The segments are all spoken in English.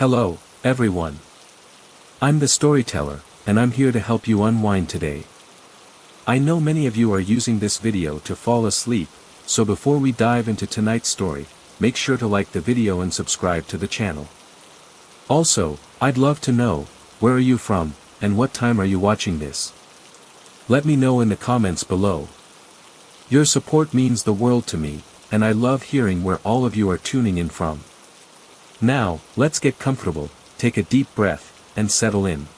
Hello, everyone. I'm the storyteller, and I'm here to help you unwind today. I know many of you are using this video to fall asleep, so before we dive into tonight's story, make sure to like the video and subscribe to the channel. Also, I'd love to know, where are you from, and what time are you watching this? Let me know in the comments below. Your support means the world to me, and I love hearing where all of you are tuning in from. Now, let's get comfortable, take a deep breath, and settle in.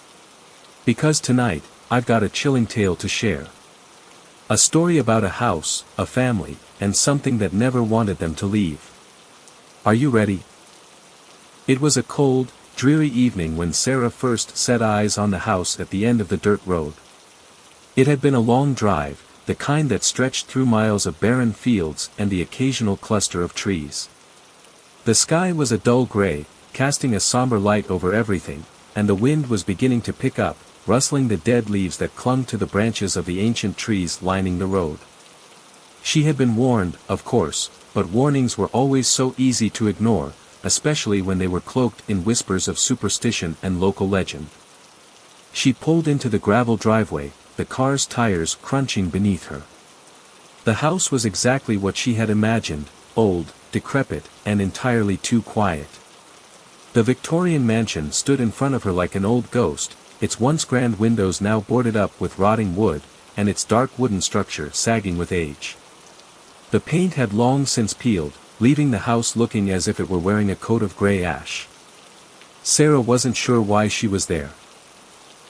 Because tonight, I've got a chilling tale to share. A story about a house, a family, and something that never wanted them to leave. Are you ready? It was a cold, dreary evening when Sarah first set eyes on the house at the end of the dirt road. It had been a long drive, the kind that stretched through miles of barren fields and the occasional cluster of trees. The sky was a dull gray, casting a somber light over everything, and the wind was beginning to pick up, rustling the dead leaves that clung to the branches of the ancient trees lining the road. She had been warned, of course, but warnings were always so easy to ignore, especially when they were cloaked in whispers of superstition and local legend. She pulled into the gravel driveway, the car's tires crunching beneath her. The house was exactly what she had imagined, old, decrepit, and entirely too quiet. The Victorian mansion stood in front of her like an old ghost, its once grand windows now boarded up with rotting wood, and its dark wooden structure sagging with age. The paint had long since peeled, leaving the house looking as if it were wearing a coat of gray ash. Sarah wasn't sure why she was there.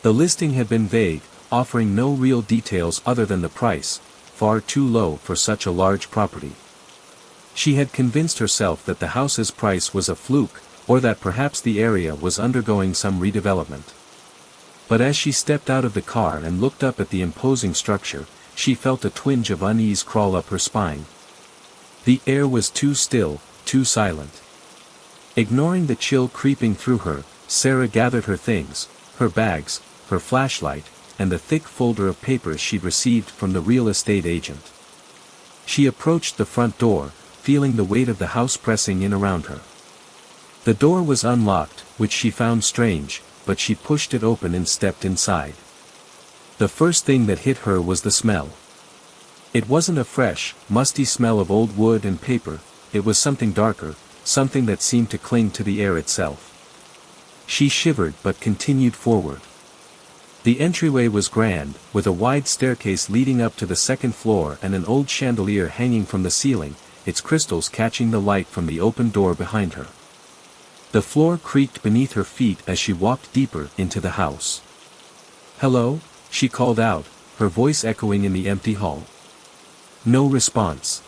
The listing had been vague, offering no real details other than the price, far too low for such a large property. She had convinced herself that the house's price was a fluke, or that perhaps the area was undergoing some redevelopment. But as she stepped out of the car and looked up at the imposing structure, she felt a twinge of unease crawl up her spine. The air was too still, too silent. Ignoring the chill creeping through her, Sarah gathered her things, her bags, her flashlight, and the thick folder of papers she'd received from the real estate agent. She approached the front door, feeling the weight of the house pressing in around her. The door was unlocked, which she found strange, but she pushed it open and stepped inside. The first thing that hit her was the smell. It wasn't a fresh, musty smell of old wood and paper, it was something darker, something that seemed to cling to the air itself. She shivered but continued forward. The entryway was grand, with a wide staircase leading up to the second floor and an old chandelier hanging from the ceiling, its crystals catching the light from the open door behind her. The floor creaked beneath her feet as she walked deeper into the house. "Hello?" she called out, her voice echoing in the empty hall. No response.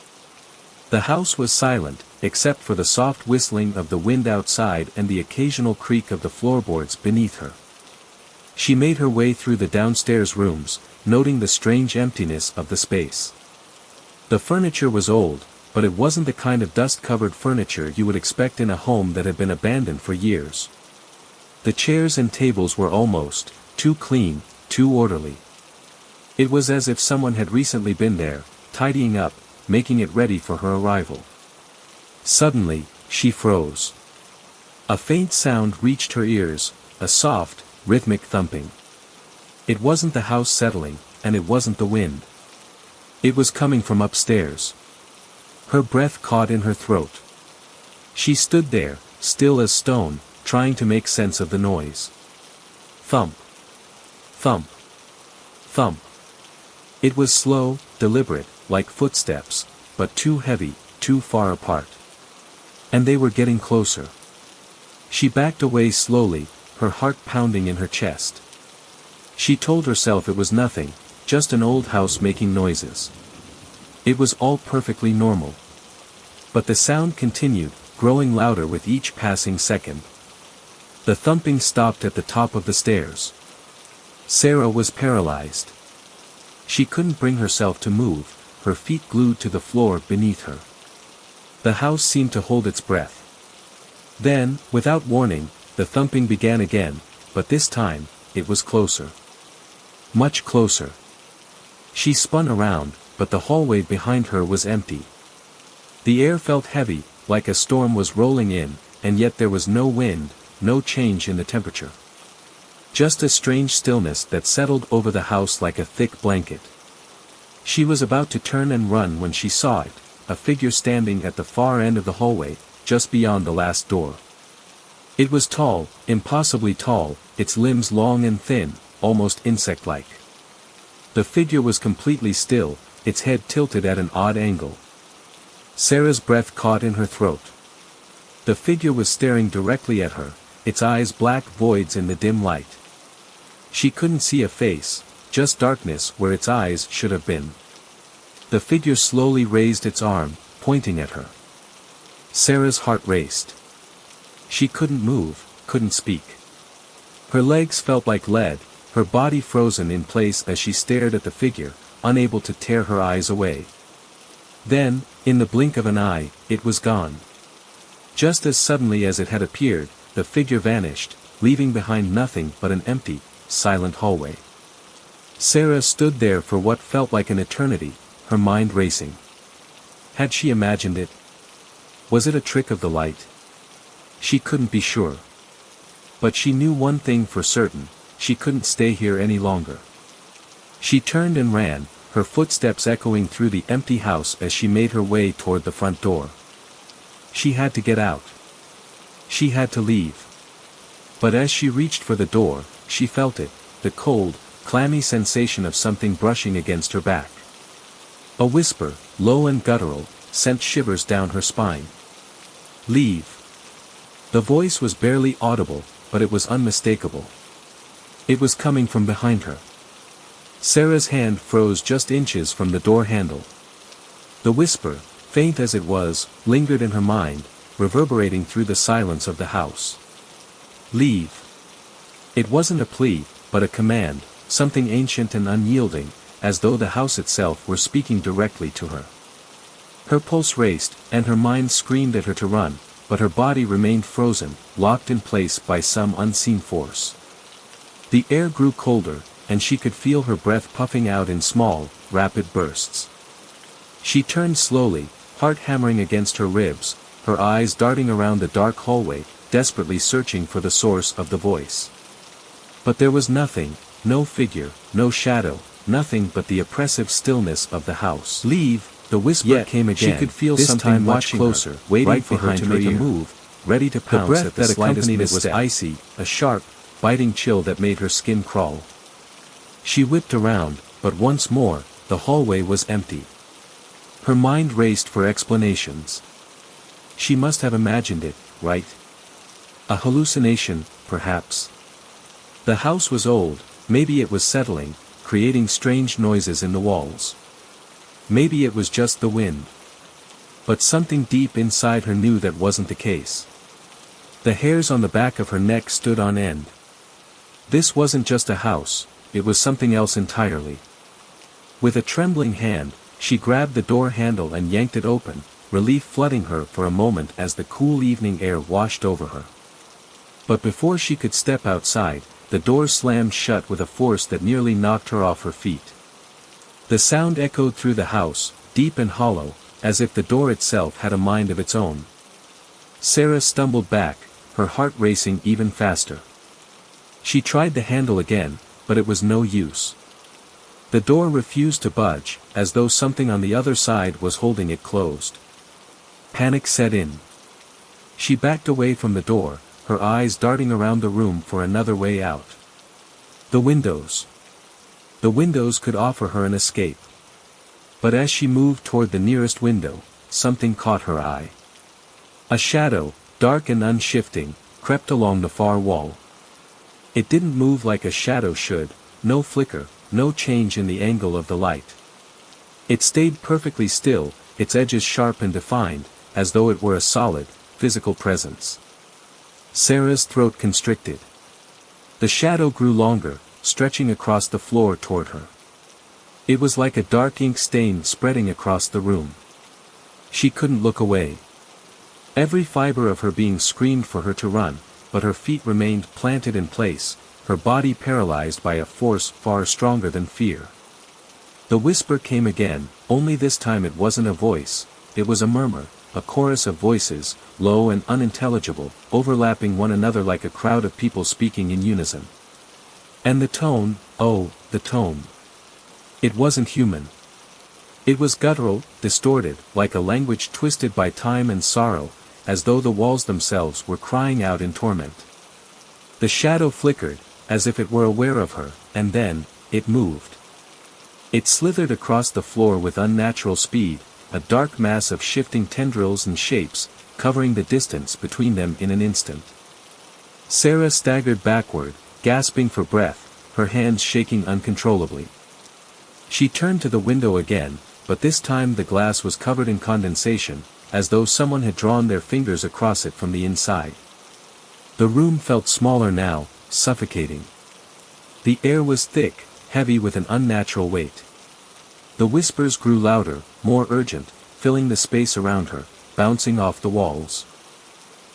The house was silent, except for the soft whistling of the wind outside and the occasional creak of the floorboards beneath her. She made her way through the downstairs rooms, noting the strange emptiness of the space. The furniture was old, but it wasn't the kind of dust-covered furniture you would expect in a home that had been abandoned for years. The chairs and tables were almost too clean, too orderly. It was as if someone had recently been there, tidying up, making it ready for her arrival. Suddenly, she froze. A faint sound reached her ears, a soft, rhythmic thumping. It wasn't the house settling, and it wasn't the wind. It was coming from upstairs. Her breath caught in her throat. She stood there, still as stone, trying to make sense of the noise. Thump. Thump. Thump. It was slow, deliberate, like footsteps, but too heavy, too far apart. And they were getting closer. She backed away slowly, her heart pounding in her chest. She told herself it was nothing, just an old house making noises. It was all perfectly normal. But the sound continued, growing louder with each passing second. The thumping stopped at the top of the stairs. Sarah was paralyzed. She couldn't bring herself to move, her feet glued to the floor beneath her. The house seemed to hold its breath. Then, without warning, the thumping began again, but this time, it was closer. Much closer. She spun around, but the hallway behind her was empty. The air felt heavy, like a storm was rolling in, and yet there was no wind, no change in the temperature. Just a strange stillness that settled over the house like a thick blanket. She was about to turn and run when she saw it, a figure standing at the far end of the hallway, just beyond the last door. It was tall, impossibly tall, its limbs long and thin, almost insect-like. The figure was completely still, its head tilted at an odd angle. Sarah's breath caught in her throat. The figure was staring directly at her, its eyes black voids in the dim light. She couldn't see a face, just darkness where its eyes should have been. The figure slowly raised its arm, pointing at her. Sarah's heart raced. She couldn't move, couldn't speak. Her legs felt like lead, her body frozen in place as she stared at the figure, unable to tear her eyes away. Then, in the blink of an eye, it was gone. Just as suddenly as it had appeared, the figure vanished, leaving behind nothing but an empty, silent hallway. Sarah stood there for what felt like an eternity, her mind racing. Had she imagined it? Was it a trick of the light? She couldn't be sure. But she knew one thing for certain, she couldn't stay here any longer. She turned and ran, her footsteps echoing through the empty house as she made her way toward the front door. She had to get out. She had to leave. But as she reached for the door, she felt it, the cold, clammy sensation of something brushing against her back. A whisper, low and guttural, sent shivers down her spine. Leave. The voice was barely audible, but it was unmistakable. It was coming from behind her. Sarah's hand froze just inches from the door handle. The whisper, faint as it was, lingered in her mind, reverberating through the silence of the house. Leave. It wasn't a plea, but a command, something ancient and unyielding, as though the house itself were speaking directly to her. Her pulse raced, and her mind screamed at her to run, but her body remained frozen, locked in place by some unseen force. The air grew colder, and she could feel her breath puffing out in small, rapid bursts. She turned slowly, heart hammering against her ribs, her eyes darting around the dark hallway, desperately searching for the source of the voice. But there was nothing, no figure, no shadow, nothing but the oppressive stillness of the house. Leave, the whisper came again. She could feel this something much closer, waiting right for her to make a move, ready to pounce at the slightest misstep. The breath that accompanied it was icy, a sharp, biting chill that made her skin crawl. She whipped around, but once more, the hallway was empty. Her mind raced for explanations. She must have imagined it, right? A hallucination, perhaps. The house was old, maybe it was settling, creating strange noises in the walls. Maybe it was just the wind. But something deep inside her knew that wasn't the case. The hairs on the back of her neck stood on end. This wasn't just a house, it was something else entirely. With a trembling hand, she grabbed the door handle and yanked it open, relief flooding her for a moment as the cool evening air washed over her. But before she could step outside, the door slammed shut with a force that nearly knocked her off her feet. The sound echoed through the house, deep and hollow, as if the door itself had a mind of its own. Sarah stumbled back, her heart racing even faster. She tried the handle again, but it was no use. The door refused to budge, as though something on the other side was holding it closed. Panic set in. She backed away from the door, her eyes darting around the room for another way out. The windows. The windows could offer her an escape. But as she moved toward the nearest window, something caught her eye. A shadow, dark and unshifting, crept along the far wall. It didn't move like a shadow should, no flicker, no change in the angle of the light. It stayed perfectly still, its edges sharp and defined, as though it were a solid, physical presence. Sarah's throat constricted. The shadow grew longer, stretching across the floor toward her. It was like a dark ink stain spreading across the room. She couldn't look away. Every fiber of her being screamed for her to run, but her feet remained planted in place, her body paralyzed by a force far stronger than fear. The whisper came again, only this time it wasn't a voice, it was a murmur, a chorus of voices, low and unintelligible, overlapping one another like a crowd of people speaking in unison. And the tone, oh, the tone. It wasn't human. It was guttural, distorted, like a language twisted by time and sorrow, as though the walls themselves were crying out in torment. The shadow flickered, as if it were aware of her, and then, it moved. It slithered across the floor with unnatural speed, a dark mass of shifting tendrils and shapes, covering the distance between them in an instant. Sarah staggered backward, gasping for breath, her hands shaking uncontrollably. She turned to the window again, but this time the glass was covered in condensation, as though someone had drawn their fingers across it from the inside. The room felt smaller now, suffocating. The air was thick, heavy with an unnatural weight. The whispers grew louder, more urgent, filling the space around her, bouncing off the walls.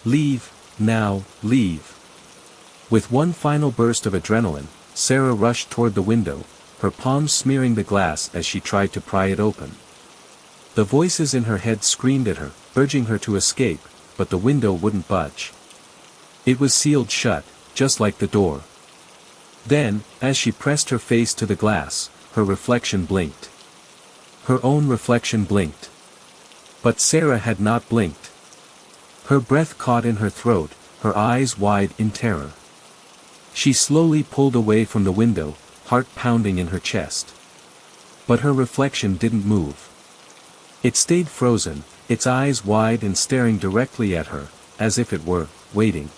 Leave, now, leave. With one final burst of adrenaline, Sarah rushed toward the window, her palms smearing the glass as she tried to pry it open. The voices in her head screamed at her, urging her to escape, but the window wouldn't budge. It was sealed shut, just like the door. Then, as she pressed her face to the glass, her reflection blinked. Her own reflection blinked. But Sarah had not blinked. Her breath caught in her throat, her eyes wide in terror. She slowly pulled away from the window, heart pounding in her chest. But her reflection didn't move. It stayed frozen, its eyes wide and staring directly at her, as if it were waiting.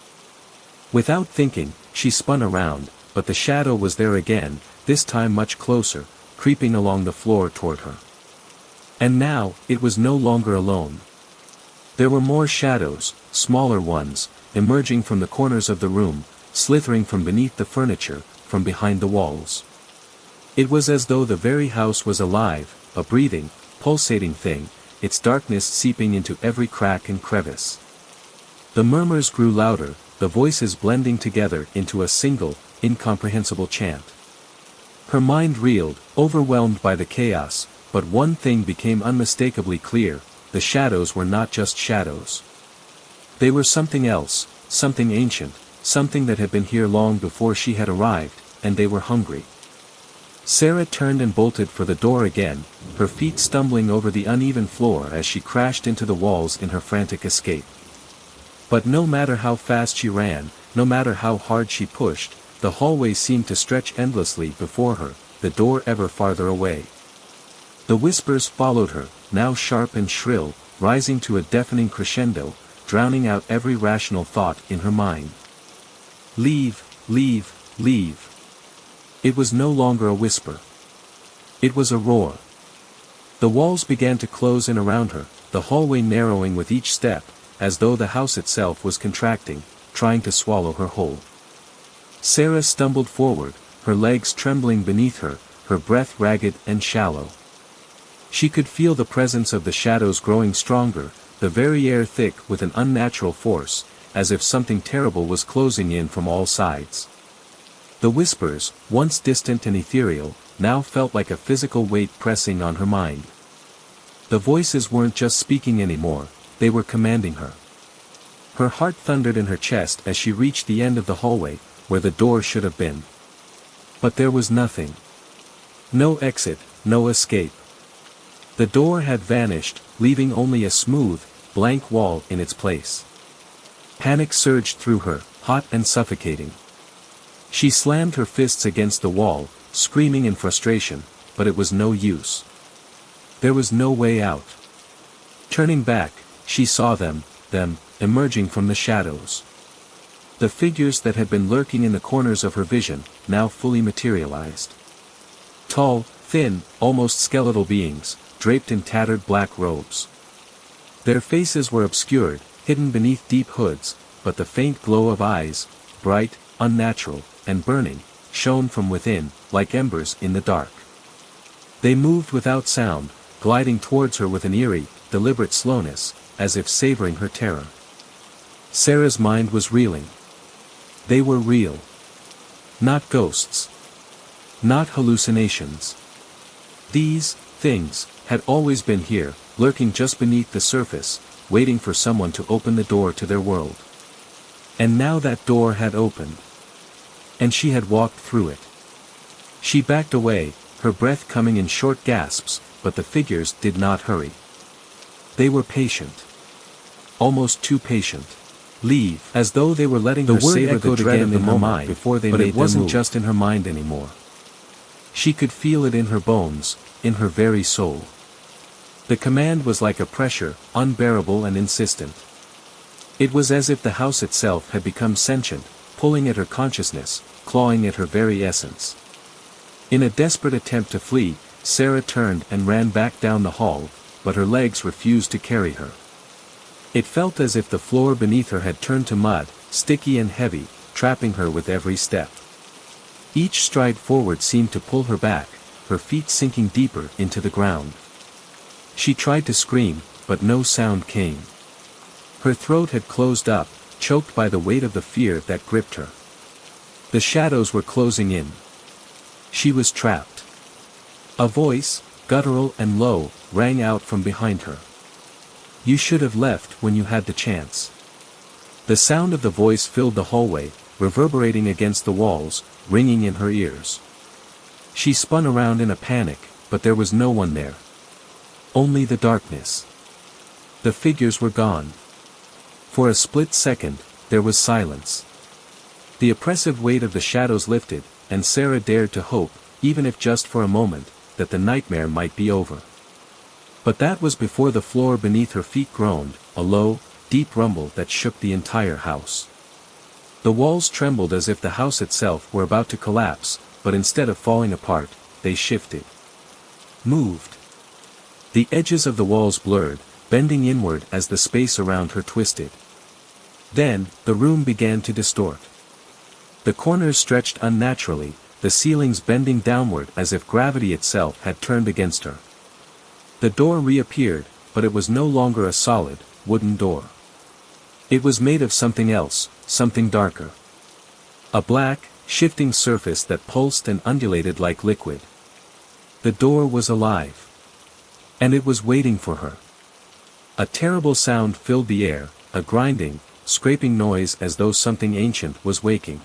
Without thinking, she spun around, but the shadow was there again, this time much closer, creeping along the floor toward her. And now, it was no longer alone. There were more shadows, smaller ones, emerging from the corners of the room, slithering from beneath the furniture, from behind the walls. It was as though the very house was alive, a breathing, pulsating thing, its darkness seeping into every crack and crevice. The murmurs grew louder, the voices blending together into a single, incomprehensible chant. Her mind reeled, overwhelmed by the chaos, but one thing became unmistakably clear: the shadows were not just shadows. They were something else, something ancient, something that had been here long before she had arrived, and they were hungry. Sarah turned and bolted for the door again, her feet stumbling over the uneven floor as she crashed into the walls in her frantic escape. But no matter how fast she ran, no matter how hard she pushed, the hallway seemed to stretch endlessly before her, the door ever farther away. The whispers followed her, now sharp and shrill, rising to a deafening crescendo, drowning out every rational thought in her mind. Leave, leave, leave. It was no longer a whisper. It was a roar. The walls began to close in around her, the hallway narrowing with each step, as though the house itself was contracting, trying to swallow her whole. Sarah stumbled forward, her legs trembling beneath her, her breath ragged and shallow. She could feel the presence of the shadows growing stronger, the very air thick with an unnatural force, as if something terrible was closing in from all sides. The whispers, once distant and ethereal, now felt like a physical weight pressing on her mind. The voices weren't just speaking anymore, they were commanding her. Her heart thundered in her chest as she reached the end of the hallway, where the door should have been. But there was nothing. No exit, no escape. The door had vanished, leaving only a smooth, blank wall in its place. Panic surged through her, hot and suffocating. She slammed her fists against the wall, screaming in frustration, but it was no use. There was no way out. Turning back, she saw them, emerging from the shadows. The figures that had been lurking in the corners of her vision, now fully materialized. Tall, thin, almost skeletal beings, draped in tattered black robes. Their faces were obscured, hidden beneath deep hoods, but the faint glow of eyes, bright, unnatural, and burning, shone from within, like embers in the dark. They moved without sound, gliding towards her with an eerie, deliberate slowness, as if savoring her terror. Sarah's mind was reeling. They were real. Not ghosts. Not hallucinations. These things had always been here, lurking just beneath the surface, waiting for someone to open the door to their world. And now that door had opened. And she had walked through it. She backed away, her breath coming in short gasps, but the figures did not hurry. They were patient. Almost too patient. Leave, as though they were letting her savor the dread of the moment before they made their move. But it wasn't just in her mind anymore. She could feel it in her bones, in her very soul. The command was like a pressure, unbearable and insistent. It was as if the house itself had become sentient, pulling at her consciousness, clawing at her very essence. In a desperate attempt to flee, Sarah turned and ran back down the hall, but her legs refused to carry her. It felt as if the floor beneath her had turned to mud, sticky and heavy, trapping her with every step. Each stride forward seemed to pull her back, her feet sinking deeper into the ground. She tried to scream, but no sound came. Her throat had closed up, choked by the weight of the fear that gripped her. The shadows were closing in. She was trapped. A voice, guttural and low, rang out from behind her. "You should have left when you had the chance." The sound of the voice filled the hallway, reverberating against the walls, ringing in her ears. She spun around in a panic, but there was no one there. Only the darkness. The figures were gone. For a split second, there was silence. The oppressive weight of the shadows lifted, and Sarah dared to hope, even if just for a moment, that the nightmare might be over. But that was before the floor beneath her feet groaned, a low, deep rumble that shook the entire house. The walls trembled as if the house itself were about to collapse, but instead of falling apart, they shifted. Moved. The edges of the walls blurred, bending inward as the space around her twisted. Then, the room began to distort. The corners stretched unnaturally, the ceilings bending downward as if gravity itself had turned against her. The door reappeared, but it was no longer a solid, wooden door. It was made of something else, something darker. A black, shifting surface that pulsed and undulated like liquid. The door was alive. And it was waiting for her. A terrible sound filled the air, a grinding, scraping noise as though something ancient was waking.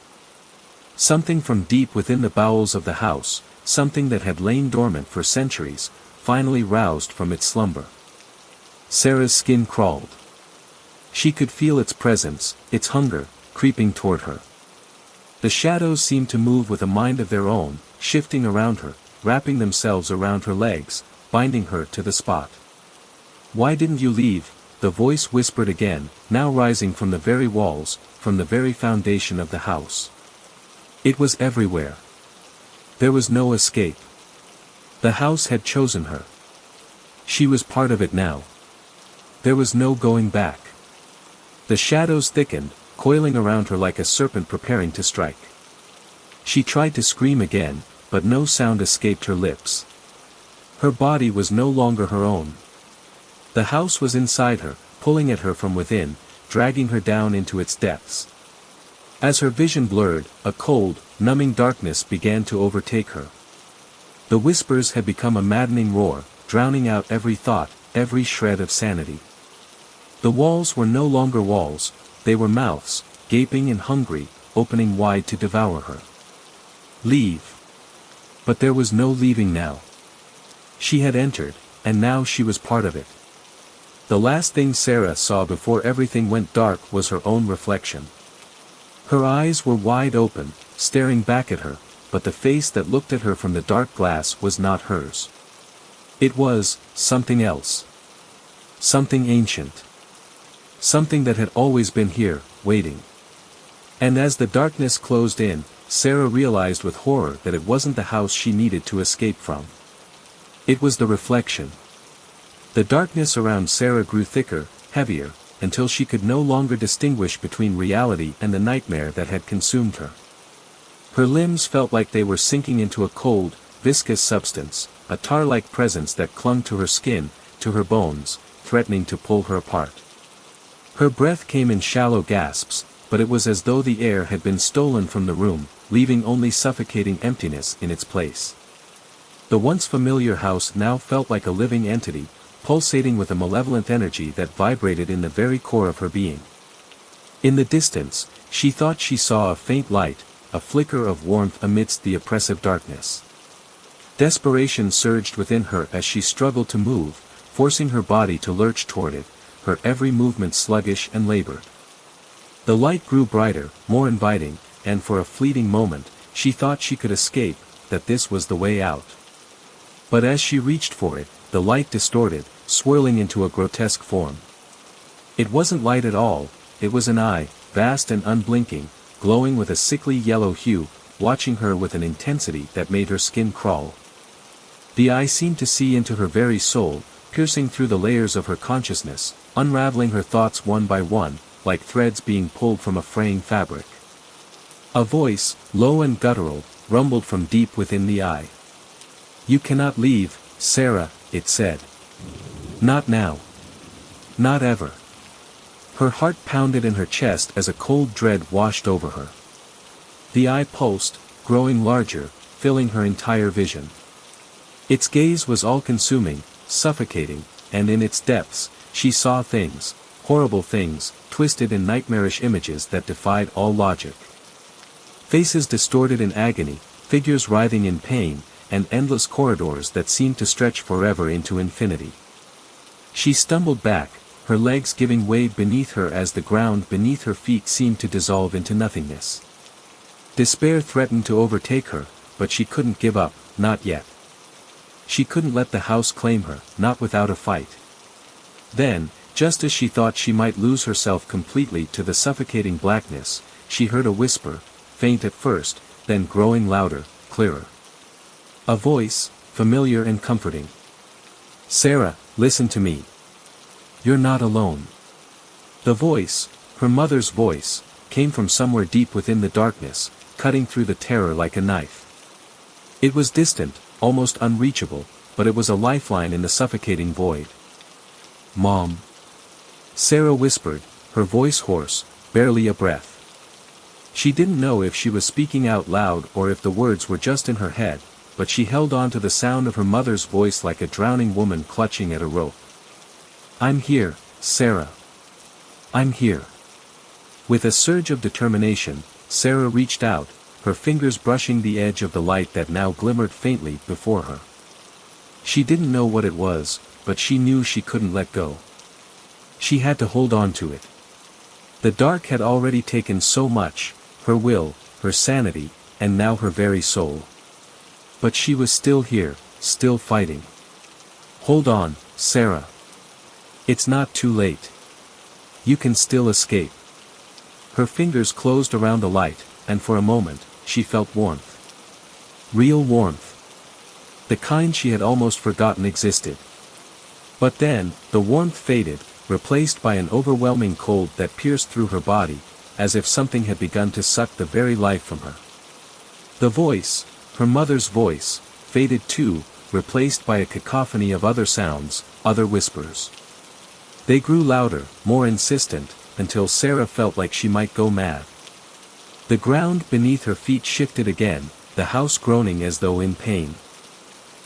Something from deep within the bowels of the house, something that had lain dormant for centuries, finally roused from its slumber. Sarah's skin crawled. She could feel its presence, its hunger, creeping toward her. The shadows seemed to move with a mind of their own, shifting around her, wrapping themselves around her legs, binding her to the spot. "Why didn't you leave?" the voice whispered again, now rising from the very walls, from the very foundation of the house. It was everywhere. There was no escape. The house had chosen her. She was part of it now. There was no going back. The shadows thickened, coiling around her like a serpent preparing to strike. She tried to scream again, but no sound escaped her lips. Her body was no longer her own. The house was inside her, pulling at her from within, dragging her down into its depths. As her vision blurred, a cold, numbing darkness began to overtake her. The whispers had become a maddening roar, drowning out every thought, every shred of sanity. The walls were no longer walls, they were mouths, gaping and hungry, opening wide to devour her. Leave. But there was no leaving now. She had entered, and now she was part of it. The last thing Sarah saw before everything went dark was her own reflection. Her eyes were wide open, staring back at her, but the face that looked at her from the dark glass was not hers. It was something else. Something ancient. Something that had always been here, waiting. And as the darkness closed in, Sarah realized with horror that it wasn't the house she needed to escape from. It was the reflection. The darkness around Sarah grew thicker, heavier, until she could no longer distinguish between reality and the nightmare that had consumed her. Her limbs felt like they were sinking into a cold, viscous substance, a tar-like presence that clung to her skin, to her bones, threatening to pull her apart. Her breath came in shallow gasps, but it was as though the air had been stolen from the room, leaving only suffocating emptiness in its place. The once familiar house now felt like a living entity, pulsating with a malevolent energy that vibrated in the very core of her being. In the distance, she thought she saw a faint light, a flicker of warmth amidst the oppressive darkness. Desperation surged within her as she struggled to move, forcing her body to lurch toward it, her every movement sluggish and labored. The light grew brighter, more inviting, and for a fleeting moment, she thought she could escape, that this was the way out. But as she reached for it, the light distorted, swirling into a grotesque form. It wasn't light at all, it was an eye, vast and unblinking, glowing with a sickly yellow hue, watching her with an intensity that made her skin crawl. The eye seemed to see into her very soul, piercing through the layers of her consciousness, unraveling her thoughts one by one, like threads being pulled from a fraying fabric. A voice, low and guttural, rumbled from deep within the eye. "You cannot leave, Sarah," it said. "Not now. Not ever." Her heart pounded in her chest as a cold dread washed over her. The eye pulsed, growing larger, filling her entire vision. Its gaze was all-consuming, suffocating, and in its depths, she saw things, horrible things, twisted in nightmarish images that defied all logic. Faces distorted in agony, figures writhing in pain, and endless corridors that seemed to stretch forever into infinity. She stumbled back, her legs giving way beneath her as the ground beneath her feet seemed to dissolve into nothingness. Despair threatened to overtake her, but she couldn't give up, not yet. She couldn't let the house claim her, not without a fight. Then, just as she thought she might lose herself completely to the suffocating blackness, she heard a whisper, faint at first, then growing louder, clearer. A voice, familiar and comforting. "Sarah, listen to me. You're not alone." The voice, her mother's voice, came from somewhere deep within the darkness, cutting through the terror like a knife. It was distant, almost unreachable, but it was a lifeline in the suffocating void. "Mom," Sarah whispered, her voice hoarse, barely a breath. She didn't know if she was speaking out loud or if the words were just in her head, but she held on to the sound of her mother's voice like a drowning woman clutching at a rope. "I'm here, Sarah. I'm here." With a surge of determination, Sarah reached out, her fingers brushing the edge of the light that now glimmered faintly before her. She didn't know what it was, but she knew she couldn't let go. She had to hold on to it. The dark had already taken so much, her will, her sanity, and now her very soul. But she was still here, still fighting. "Hold on, Sarah. It's not too late. You can still escape." Her fingers closed around the light, and for a moment, she felt warmth. Real warmth. The kind she had almost forgotten existed. But then, the warmth faded, replaced by an overwhelming cold that pierced through her body, as if something had begun to suck the very life from her. The voice, her mother's voice, faded too, replaced by a cacophony of other sounds, other whispers. They grew louder, more insistent, until Sarah felt like she might go mad. The ground beneath her feet shifted again, the house groaning as though in pain.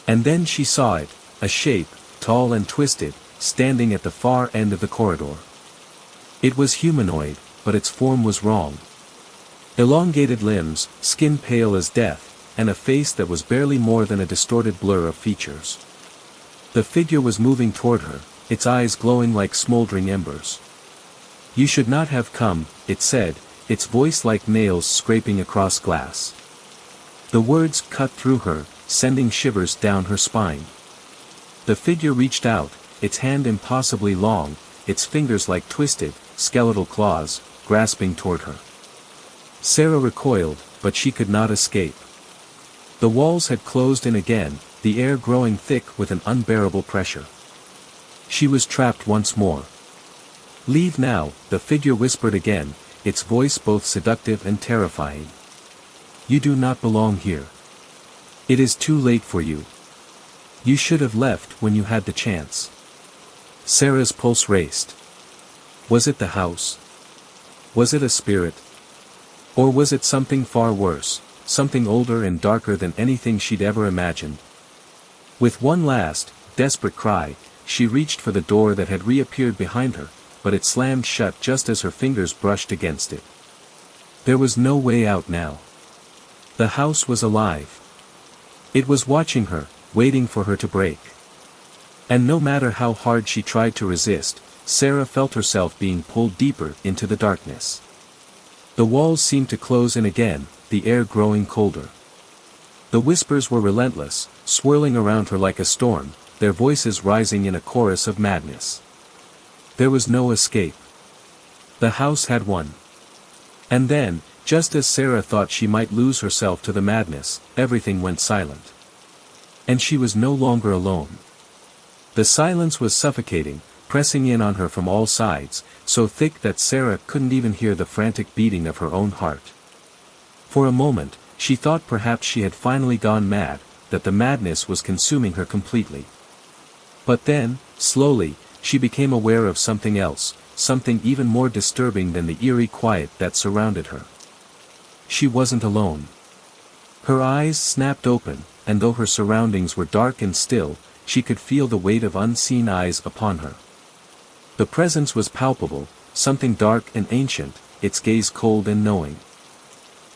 And then she saw it, a shape, tall and twisted, standing at the far end of the corridor. It was humanoid, but its form was wrong. Elongated limbs, skin pale as death, and a face that was barely more than a distorted blur of features. The figure was moving toward her, its eyes glowing like smoldering embers. "You should not have come," it said, its voice like nails scraping across glass. The words cut through her, sending shivers down her spine. The figure reached out, its hand impossibly long, its fingers like twisted, skeletal claws, grasping toward her. Sarah recoiled, but she could not escape. The walls had closed in again, the air growing thick with an unbearable pressure. She was trapped once more. "Leave now," the figure whispered again, its voice both seductive and terrifying. "You do not belong here. It is too late for you. You should have left when you had the chance." Sarah's pulse raced. Was it the house? Was it a spirit? Or was it something far worse, something older and darker than anything she'd ever imagined? With one last, desperate cry, she reached for the door that had reappeared behind her, but it slammed shut just as her fingers brushed against it. There was no way out now. The house was alive. It was watching her, waiting for her to break. And no matter how hard she tried to resist, Sarah felt herself being pulled deeper into the darkness. The walls seemed to close in again, the air growing colder. The whispers were relentless, swirling around her like a storm, their voices rising in a chorus of madness. There was no escape. The house had won. And then, just as Sarah thought she might lose herself to the madness, everything went silent. And she was no longer alone. The silence was suffocating, pressing in on her from all sides, so thick that Sarah couldn't even hear the frantic beating of her own heart. For a moment, she thought perhaps she had finally gone mad, that the madness was consuming her completely. But then, slowly, she became aware of something else, something even more disturbing than the eerie quiet that surrounded her. She wasn't alone. Her eyes snapped open, and though her surroundings were dark and still, she could feel the weight of unseen eyes upon her. The presence was palpable, something dark and ancient, its gaze cold and knowing.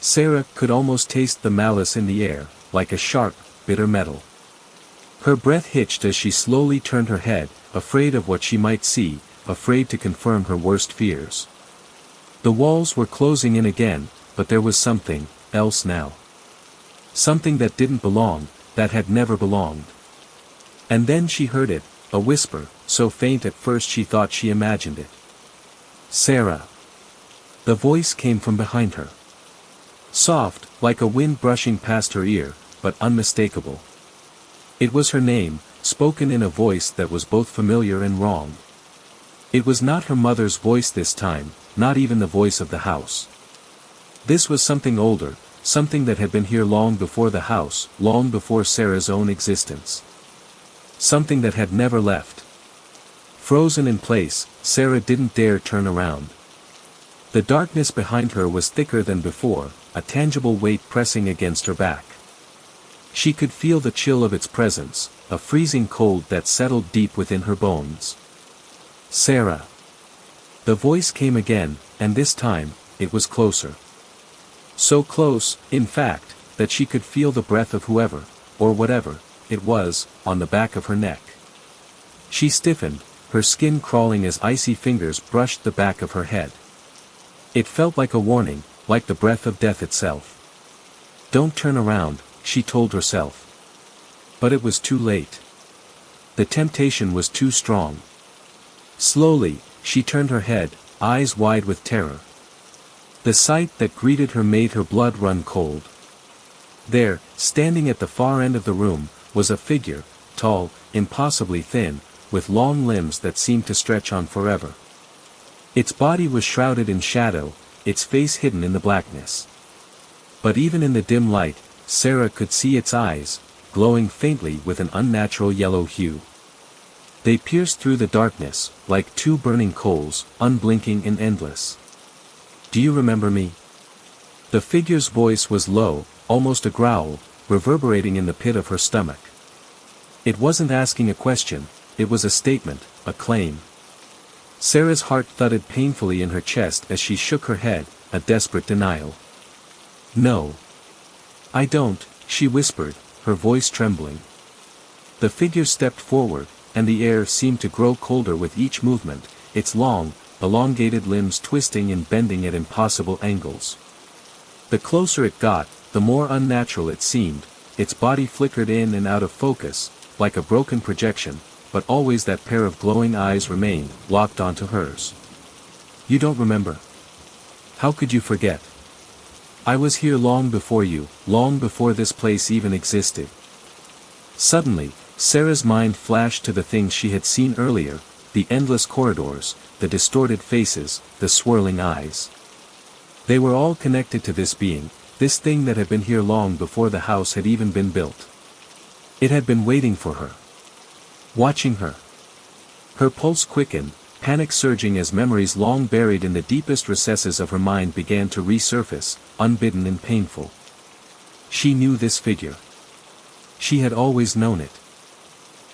Sarah could almost taste the malice in the air, like a sharp, bitter metal. Her breath hitched as she slowly turned her head, afraid of what she might see, afraid to confirm her worst fears. The walls were closing in again, but there was something else now. Something that didn't belong, that had never belonged. And then she heard it, a whisper, so faint at first she thought she imagined it. Sarah. The voice came from behind her. Soft, like a wind brushing past her ear, but unmistakable. It was her name, spoken in a voice that was both familiar and wrong. It was not her mother's voice this time, not even the voice of the house. This was something older, something that had been here long before the house, long before Sarah's own existence. Something that had never left. Frozen in place, Sarah didn't dare turn around. The darkness behind her was thicker than before, a tangible weight pressing against her back. She could feel the chill of its presence, a freezing cold that settled deep within her bones. Sarah. The voice came again, and this time, it was closer. So close, in fact, that she could feel the breath of whoever, or whatever, it was, on the back of her neck. She stiffened, her skin crawling as icy fingers brushed the back of her head. It felt like a warning, like the breath of death itself. Don't turn around, she told herself. But it was too late. The temptation was too strong. Slowly, she turned her head, eyes wide with terror. The sight that greeted her made her blood run cold. There, standing at the far end of the room, was a figure, tall, impossibly thin, with long limbs that seemed to stretch on forever. Its body was shrouded in shadow, its face hidden in the blackness. But even in the dim light, Sarah could see its eyes, glowing faintly with an unnatural yellow hue. They pierced through the darkness, like two burning coals, unblinking and endless. Do you remember me? The figure's voice was low, almost a growl, reverberating in the pit of her stomach. It wasn't asking a question, it was a statement, a claim. Sarah's heart thudded painfully in her chest as she shook her head, a desperate denial. No. I don't, she whispered, her voice trembling. The figure stepped forward, and the air seemed to grow colder with each movement, its long, elongated limbs twisting and bending at impossible angles. The closer it got, the more unnatural it seemed, its body flickered in and out of focus, like a broken projection, but always that pair of glowing eyes remained, locked onto hers. You don't remember? How could you forget? I was here long before you, long before this place even existed. Suddenly, Sarah's mind flashed to the things she had seen earlier, the endless corridors, the distorted faces, the swirling eyes. They were all connected to this being, this thing that had been here long before the house had even been built. It had been waiting for her. Watching her. Her pulse quickened, panic surging as memories long buried in the deepest recesses of her mind began to resurface, unbidden and painful. She knew this figure. She had always known it.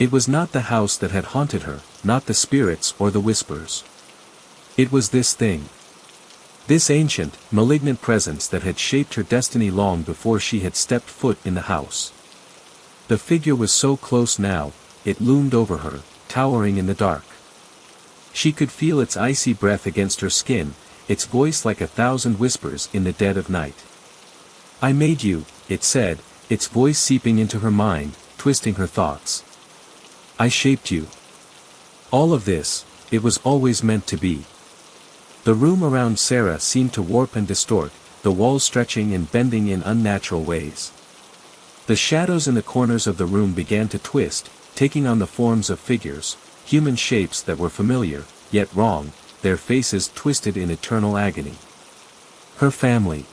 It was not the house that had haunted her, not the spirits or the whispers. It was this thing. This ancient, malignant presence that had shaped her destiny long before she had stepped foot in the house. The figure was so close now, it loomed over her, towering in the dark. She could feel its icy breath against her skin, its voice like 1,000 whispers in the dead of night. "I made you," it said, its voice seeping into her mind, twisting her thoughts. "I shaped you. All of this, it was always meant to be." The room around Sarah seemed to warp and distort, the walls stretching and bending in unnatural ways. The shadows in the corners of the room began to twist, taking on the forms of figures, human shapes that were familiar, yet wrong, their faces twisted in eternal agony. Her family.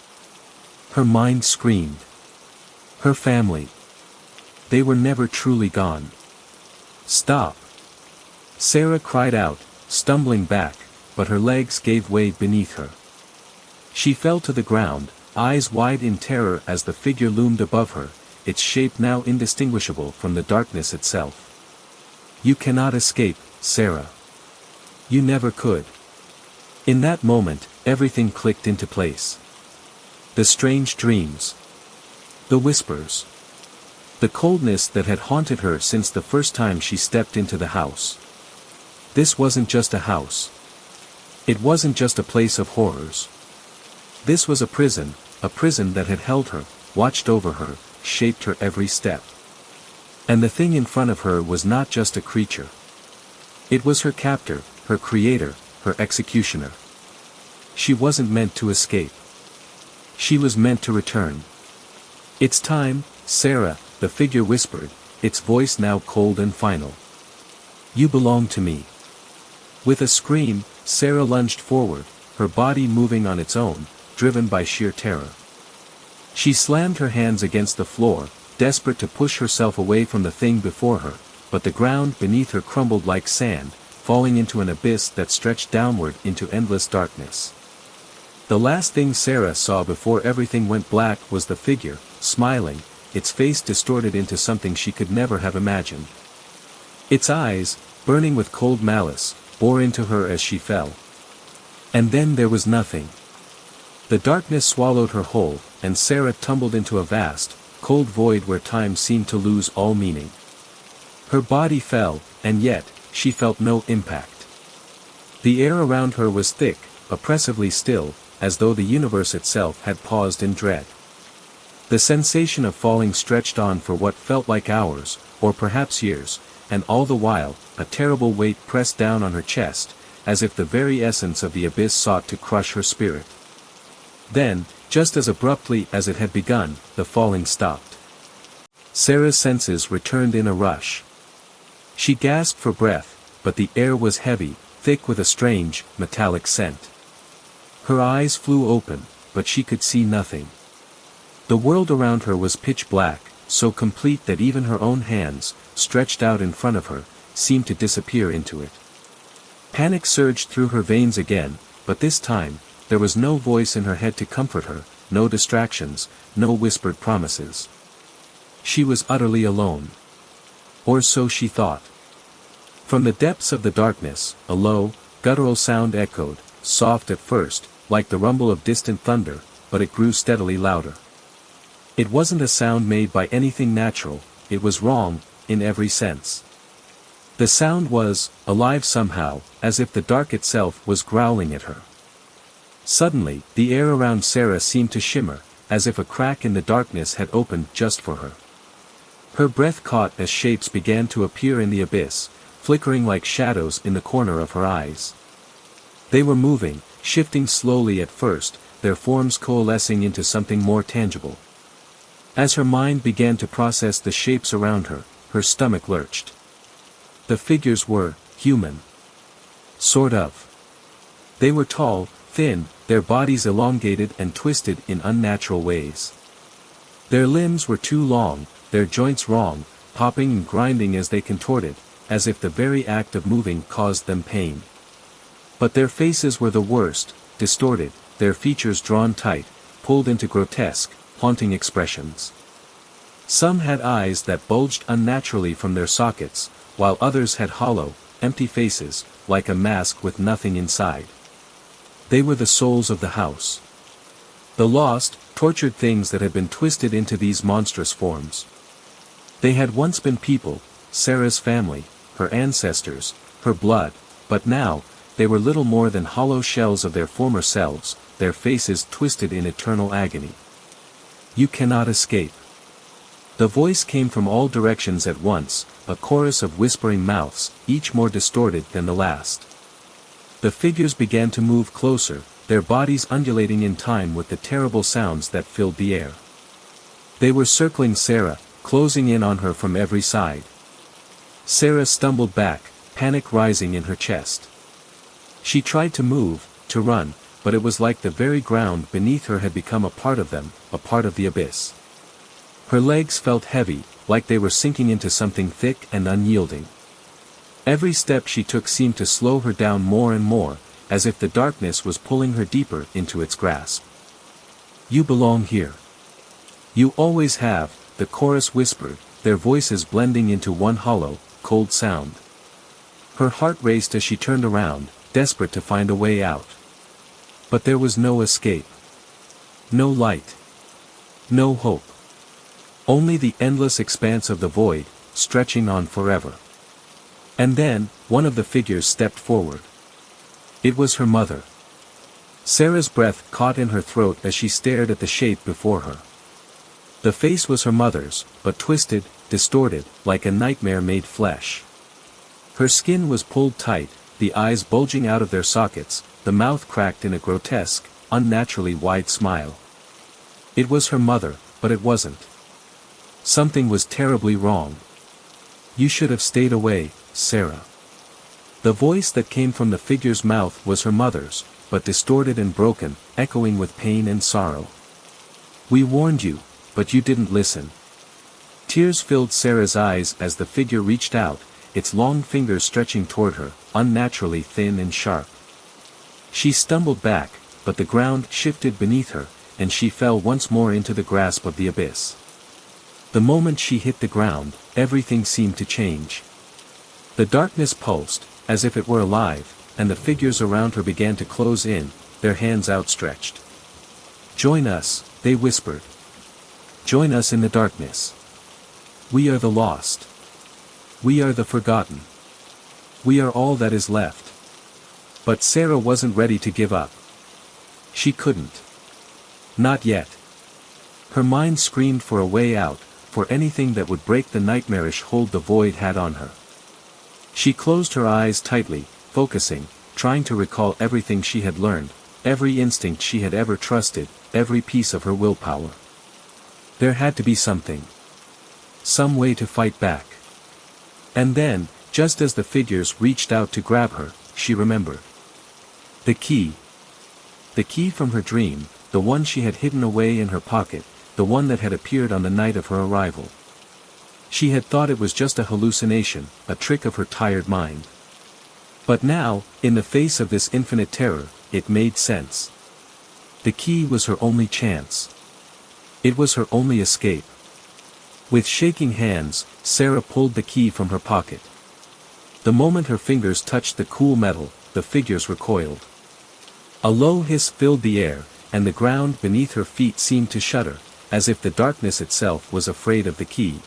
Her mind screamed. Her family. They were never truly gone. "Stop!" Sarah cried out, stumbling back, but her legs gave way beneath her. She fell to the ground, eyes wide in terror as the figure loomed above her, its shape now indistinguishable from the darkness itself. "You cannot escape, Sarah. You never could." In that moment, everything clicked into place. The strange dreams. The whispers. The coldness that had haunted her since the first time she stepped into the house. This wasn't just a house. It wasn't just a place of horrors. This was a prison that had held her, watched over her, shaped her every step. And the thing in front of her was not just a creature. It was her captor, her creator, her executioner. She wasn't meant to escape. She was meant to return. "It's time, Sarah," the figure whispered, its voice now cold and final. "You belong to me." With a scream, Sarah lunged forward, her body moving on its own, driven by sheer terror. She slammed her hands against the floor, desperate to push herself away from the thing before her, but the ground beneath her crumbled like sand, falling into an abyss that stretched downward into endless darkness. The last thing Sarah saw before everything went black was the figure, smiling, its face distorted into something she could never have imagined. Its eyes, burning with cold malice, bore into her as she fell. And then there was nothing. The darkness swallowed her whole, and Sarah tumbled into a vast, cold void where time seemed to lose all meaning. Her body fell, and yet, she felt no impact. The air around her was thick, oppressively still, as though the universe itself had paused in dread. The sensation of falling stretched on for what felt like hours, or perhaps years, and all the while, a terrible weight pressed down on her chest, as if the very essence of the abyss sought to crush her spirit. Then, just as abruptly as it had begun, the falling stopped. Sarah's senses returned in a rush. She gasped for breath, but the air was heavy, thick with a strange, metallic scent. Her eyes flew open, but she could see nothing. The world around her was pitch black, so complete that even her own hands, stretched out in front of her, seemed to disappear into it. Panic surged through her veins again, but this time, there was no voice in her head to comfort her, no distractions, no whispered promises. She was utterly alone. Or so she thought. From the depths of the darkness, a low, guttural sound echoed, soft at first, like the rumble of distant thunder, but it grew steadily louder. It wasn't a sound made by anything natural, it was wrong, in every sense. The sound was, alive somehow, as if the dark itself was growling at her. Suddenly, the air around Sarah seemed to shimmer, as if a crack in the darkness had opened just for her. Her breath caught as shapes began to appear in the abyss, flickering like shadows in the corner of her eyes. They were moving, shifting slowly at first, their forms coalescing into something more tangible. As her mind began to process the shapes around her, her stomach lurched. The figures were human. Sort of. They were tall, thin, their bodies elongated and twisted in unnatural ways. Their limbs were too long, their joints wrong, popping and grinding as they contorted, as if the very act of moving caused them pain. But their faces were the worst, distorted, their features drawn tight, pulled into grotesque, haunting expressions. Some had eyes that bulged unnaturally from their sockets, while others had hollow, empty faces, like a mask with nothing inside. They were the souls of the house. The lost, tortured things that had been twisted into these monstrous forms. They had once been people, Sarah's family, her ancestors, her blood, but now, they were little more than hollow shells of their former selves, their faces twisted in eternal agony. You cannot escape. The voice came from all directions at once, a chorus of whispering mouths, each more distorted than the last. The figures began to move closer, their bodies undulating in time with the terrible sounds that filled the air. They were circling Sarah, closing in on her from every side. Sarah stumbled back, panic rising in her chest. She tried to move, to run, but it was like the very ground beneath her had become a part of them, a part of the abyss. Her legs felt heavy, like they were sinking into something thick and unyielding. Every step she took seemed to slow her down more and more, as if the darkness was pulling her deeper into its grasp. You belong here. You always have, the chorus whispered, their voices blending into one hollow, cold sound. Her heart raced as she turned around, desperate to find a way out. But there was no escape. No light. No hope. Only the endless expanse of the void, stretching on forever. And then, one of the figures stepped forward. It was her mother. Sarah's breath caught in her throat as she stared at the shape before her. The face was her mother's, but twisted, distorted, like a nightmare made flesh. Her skin was pulled tight, the eyes bulging out of their sockets, the mouth cracked in a grotesque, unnaturally wide smile. It was her mother, but it wasn't. Something was terribly wrong. You should have stayed away, Sarah. The voice that came from the figure's mouth was her mother's, but distorted and broken, echoing with pain and sorrow. We warned you, but you didn't listen. Tears filled Sarah's eyes as the figure reached out, its long fingers stretching toward her, unnaturally thin and sharp. She stumbled back, but the ground shifted beneath her, and she fell once more into the grasp of the abyss. The moment she hit the ground, everything seemed to change. The darkness pulsed, as if it were alive, and the figures around her began to close in, their hands outstretched. Join us, they whispered. Join us in the darkness. We are the lost. We are the forgotten. We are all that is left. But Sarah wasn't ready to give up. She couldn't. Not yet. Her mind screamed for a way out, for anything that would break the nightmarish hold the void had on her. She closed her eyes tightly, focusing, trying to recall everything she had learned, every instinct she had ever trusted, every piece of her willpower. There had to be something. Some way to fight back. And then, just as the figures reached out to grab her, she remembered. The key. The key from her dream, the one she had hidden away in her pocket, the one that had appeared on the night of her arrival. She had thought it was just a hallucination, a trick of her tired mind. But now, in the face of this infinite terror, it made sense. The key was her only chance. It was her only escape. With shaking hands, Sarah pulled the key from her pocket. The moment her fingers touched the cool metal, the figures recoiled. A low hiss filled the air, and the ground beneath her feet seemed to shudder, as if the darkness itself was afraid of the key.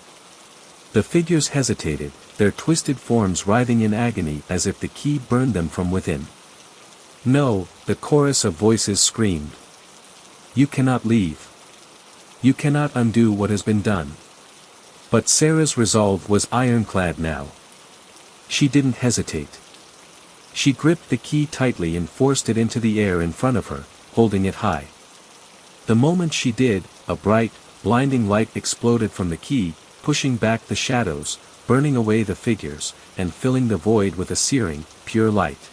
The figures hesitated, their twisted forms writhing in agony as if the key burned them from within. No, the chorus of voices screamed. You cannot leave. You cannot undo what has been done. But Sarah's resolve was ironclad now. She didn't hesitate. She gripped the key tightly and forced it into the air in front of her, holding it high. The moment she did, a bright, blinding light exploded from the key, pushing back the shadows, burning away the figures, and filling the void with a searing, pure light.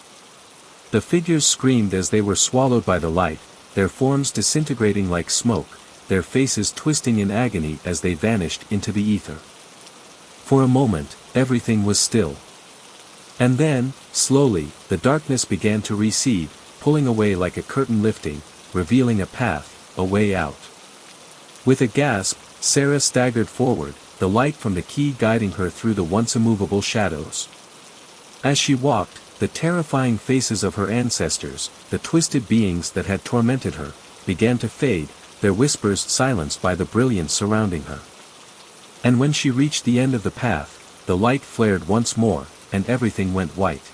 The figures screamed as they were swallowed by the light, their forms disintegrating like smoke, their faces twisting in agony as they vanished into the ether. For a moment, everything was still. And then, slowly, the darkness began to recede, pulling away like a curtain lifting, revealing a path, a way out. With a gasp, Sarah staggered forward, the light from the key guiding her through the once immovable shadows. As she walked, the terrifying faces of her ancestors, the twisted beings that had tormented her, began to fade, their whispers silenced by the brilliance surrounding her. And when she reached the end of the path, the light flared once more, and everything went white.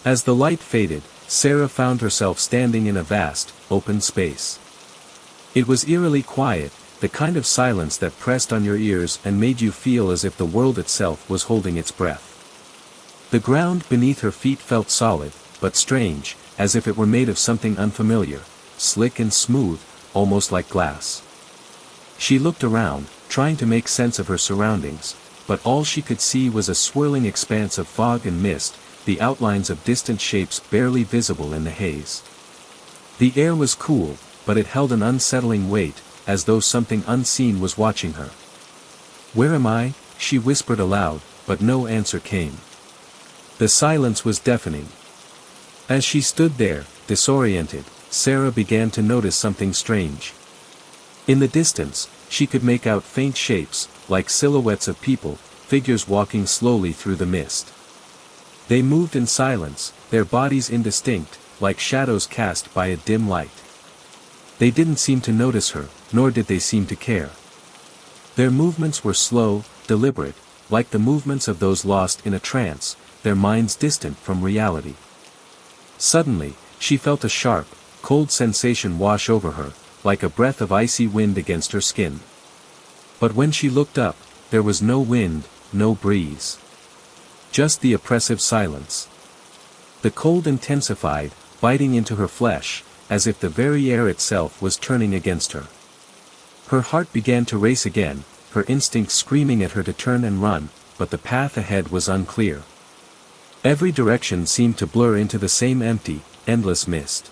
As the light faded, Sarah found herself standing in a vast, open space. It was eerily quiet, the kind of silence that pressed on your ears and made you feel as if the world itself was holding its breath. The ground beneath her feet felt solid, but strange, as if it were made of something unfamiliar, slick and smooth, almost like glass. She looked around, trying to make sense of her surroundings, but all she could see was a swirling expanse of fog and mist, the outlines of distant shapes barely visible in the haze. The air was cool, but it held an unsettling weight, as though something unseen was watching her. "Where am I?" she whispered aloud, but no answer came. The silence was deafening. As she stood there, disoriented, Sarah began to notice something strange. In the distance, she could make out faint shapes, like silhouettes of people, figures walking slowly through the mist. They moved in silence, their bodies indistinct, like shadows cast by a dim light. They didn't seem to notice her, nor did they seem to care. Their movements were slow, deliberate, like the movements of those lost in a trance, their minds distant from reality. Suddenly, she felt a sharp, cold sensation wash over her, like a breath of icy wind against her skin. But when she looked up, there was no wind, no breeze. Just the oppressive silence. The cold intensified, biting into her flesh, as if the very air itself was turning against her. Her heart began to race again, her instincts screaming at her to turn and run, but the path ahead was unclear. Every direction seemed to blur into the same empty, endless mist.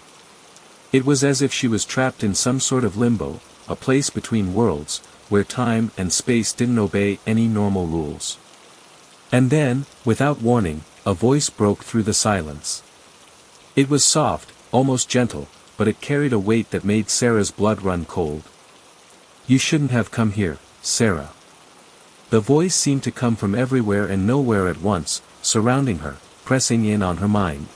It was as if she was trapped in some sort of limbo, a place between worlds, where time and space didn't obey any normal rules. And then, without warning, a voice broke through the silence. It was soft, almost gentle, but it carried a weight that made Sarah's blood run cold. "You shouldn't have come here, Sarah." The voice seemed to come from everywhere and nowhere at once, surrounding her, pressing in on her mind.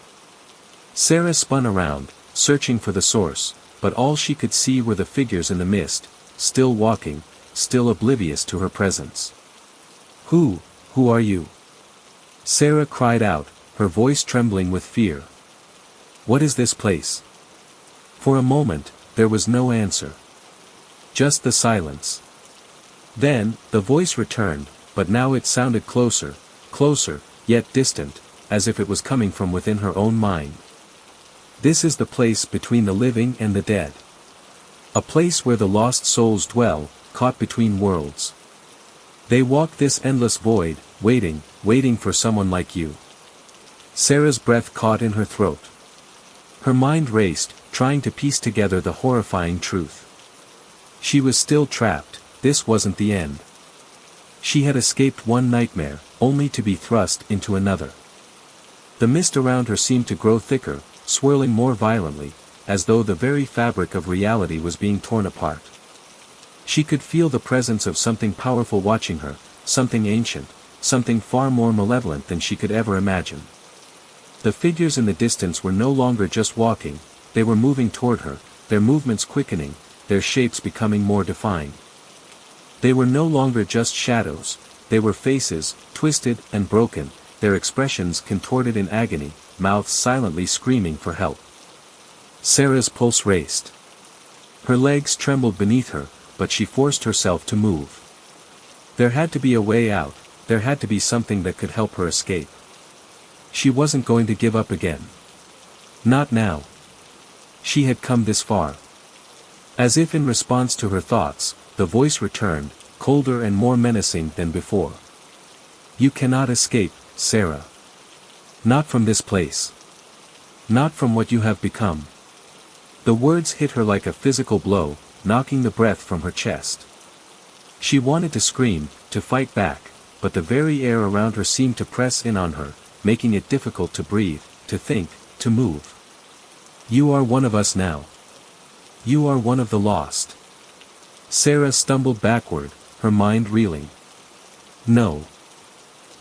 Sarah spun around, searching for the source, but all she could see were the figures in the mist, still walking, still oblivious to her presence. Who are you?" Sarah cried out, her voice trembling with fear. "What is this place?" For a moment, there was no answer. Just the silence. Then, the voice returned, but now it sounded closer, yet distant, as if it was coming from within her own mind. "This is the place between the living and the dead. A place where the lost souls dwell, caught between worlds. They walk this endless void, waiting for someone like you." Sarah's breath caught in her throat. Her mind raced, trying to piece together the horrifying truth. She was still trapped, this wasn't the end. She had escaped one nightmare, only to be thrust into another. The mist around her seemed to grow thicker, swirling more violently, as though the very fabric of reality was being torn apart. She could feel the presence of something powerful watching her, something ancient, something far more malevolent than she could ever imagine. The figures in the distance were no longer just walking, they were moving toward her, their movements quickening, their shapes becoming more defined. They were no longer just shadows, they were faces, twisted and broken, their expressions contorted in agony, mouths silently screaming for help. Sarah's pulse raced. Her legs trembled beneath her, but she forced herself to move. There had to be a way out, there had to be something that could help her escape. She wasn't going to give up again. Not now. She had come this far. As if in response to her thoughts, the voice returned, colder and more menacing than before. "You cannot escape, Sarah. Not from this place. Not from what you have become." The words hit her like a physical blow, knocking the breath from her chest. She wanted to scream, to fight back, but the very air around her seemed to press in on her, making it difficult to breathe, to think, to move. "You are one of us now. You are one of the lost." Sarah stumbled backward, her mind reeling. No.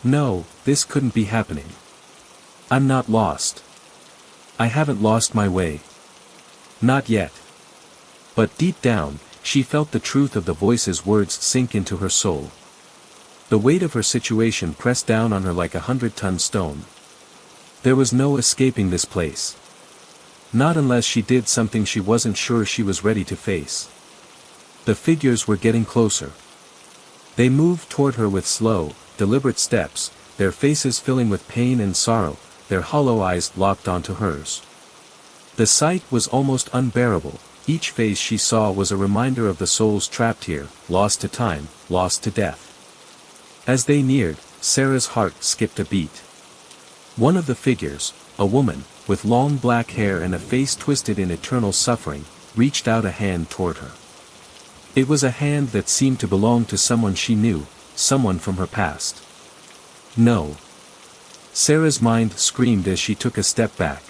No, this couldn't be happening. I'm not lost. I haven't lost my way. Not yet. But deep down, she felt the truth of the voice's words sink into her soul. The weight of her situation pressed down on her like a 100-ton stone. There was no escaping this place. Not unless she did something she wasn't sure she was ready to face. The figures were getting closer. They moved toward her with slow, deliberate steps, their faces filling with pain and sorrow, their hollow eyes locked onto hers. The sight was almost unbearable. Each face she saw was a reminder of the souls trapped here, lost to time, lost to death. As they neared, Sarah's heart skipped a beat. One of the figures, a woman, with long black hair and a face twisted in eternal suffering, reached out a hand toward her. It was a hand that seemed to belong to someone she knew, someone from her past. No. Sarah's mind screamed as she took a step back.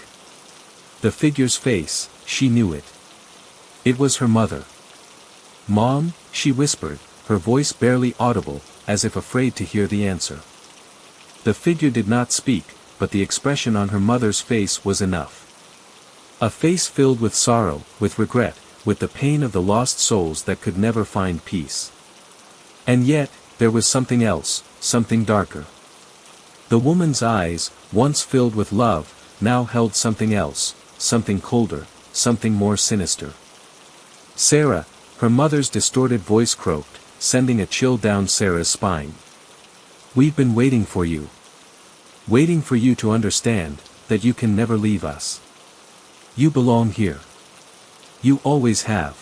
The figure's face, she knew it. It was her mother. "Mom," she whispered, her voice barely audible, as if afraid to hear the answer. The figure did not speak, but the expression on her mother's face was enough. A face filled with sorrow, with regret, with the pain of the lost souls that could never find peace. And yet, there was something else, something darker. The woman's eyes, once filled with love, now held something else, something colder, something more sinister. "Sarah," her mother's distorted voice croaked, sending a chill down Sarah's spine. "We've been waiting for you. Waiting for you to understand that you can never leave us. You belong here. You always have."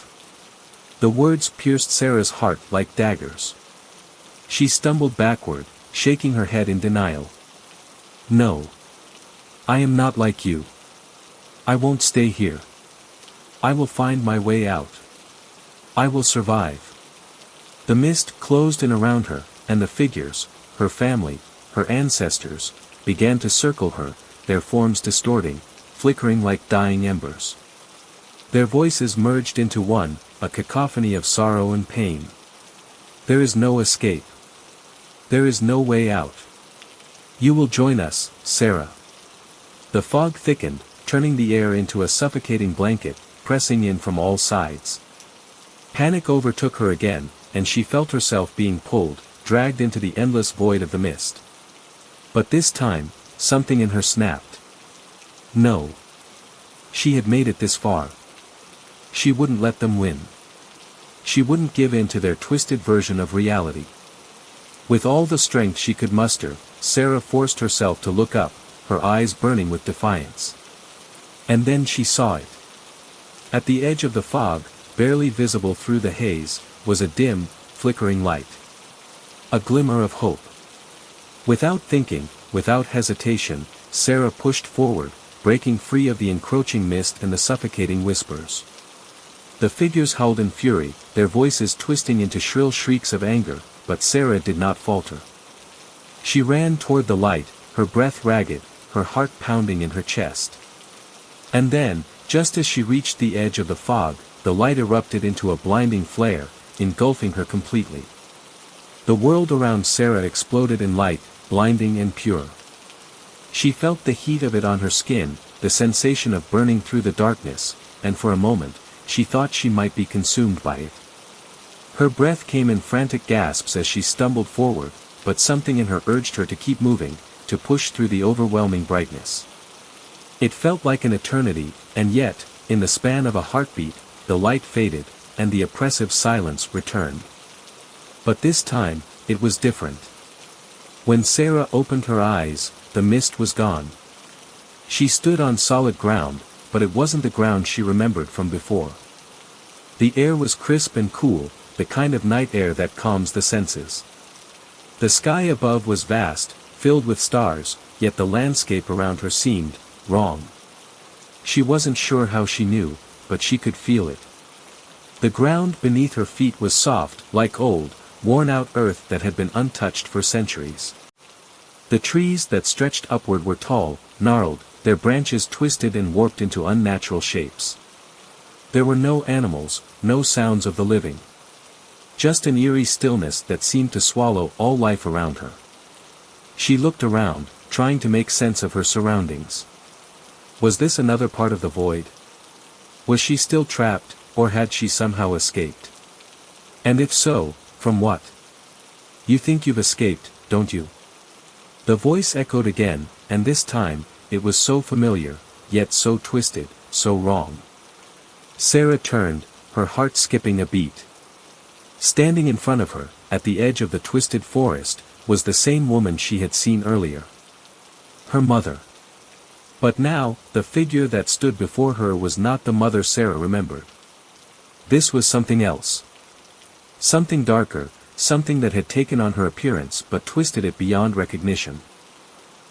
The words pierced Sarah's heart like daggers. She stumbled backward, shaking her head in denial. "No. I am not like you. I won't stay here. I will find my way out. I will survive." The mist closed in around her, and the figures, her family, her ancestors, began to circle her, their forms distorting, flickering like dying embers. Their voices merged into one, a cacophony of sorrow and pain. "There is no escape. There is no way out. You will join us, Sarah." The fog thickened, turning the air into a suffocating blanket, pressing in from all sides. Panic overtook her again, and she felt herself being pulled, dragged into the endless void of the mist. But this time, something in her snapped. No. She had made it this far. She wouldn't let them win. She wouldn't give in to their twisted version of reality. With all the strength she could muster, Sarah forced herself to look up, her eyes burning with defiance. And then she saw it. At the edge of the fog, barely visible through the haze, was a dim, flickering light. A glimmer of hope. Without thinking, without hesitation, Sarah pushed forward, breaking free of the encroaching mist and the suffocating whispers. The figures howled in fury, their voices twisting into shrill shrieks of anger, but Sarah did not falter. She ran toward the light, her breath ragged, her heart pounding in her chest. And then, just as she reached the edge of the fog, the light erupted into a blinding flare, engulfing her completely. The world around Sarah exploded in light, blinding and pure. She felt the heat of it on her skin, the sensation of burning through the darkness, and for a moment, she thought she might be consumed by it. Her breath came in frantic gasps as she stumbled forward, but something in her urged her to keep moving, to push through the overwhelming brightness. It felt like an eternity, and yet, in the span of a heartbeat, the light faded, and the oppressive silence returned. But this time, it was different. When Sarah opened her eyes, the mist was gone. She stood on solid ground, but it wasn't the ground she remembered from before. The air was crisp and cool, the kind of night air that calms the senses. The sky above was vast, filled with stars, yet the landscape around her seemed wrong. She wasn't sure how she knew, but she could feel it. The ground beneath her feet was soft, like old, worn-out earth that had been untouched for centuries. The trees that stretched upward were tall, gnarled, their branches twisted and warped into unnatural shapes. There were no animals, no sounds of the living. Just an eerie stillness that seemed to swallow all life around her. She looked around, trying to make sense of her surroundings. Was this another part of the void? Was she still trapped, or had she somehow escaped? And if so, from what? You think you've escaped, don't you? The voice echoed again, and this time, it was so familiar, yet so twisted, so wrong. Sarah turned, her heart skipping a beat. Standing in front of her, at the edge of the twisted forest, was the same woman she had seen earlier. Her mother. But now, the figure that stood before her was not the mother Sarah remembered. This was something else. Something darker, something that had taken on her appearance but twisted it beyond recognition.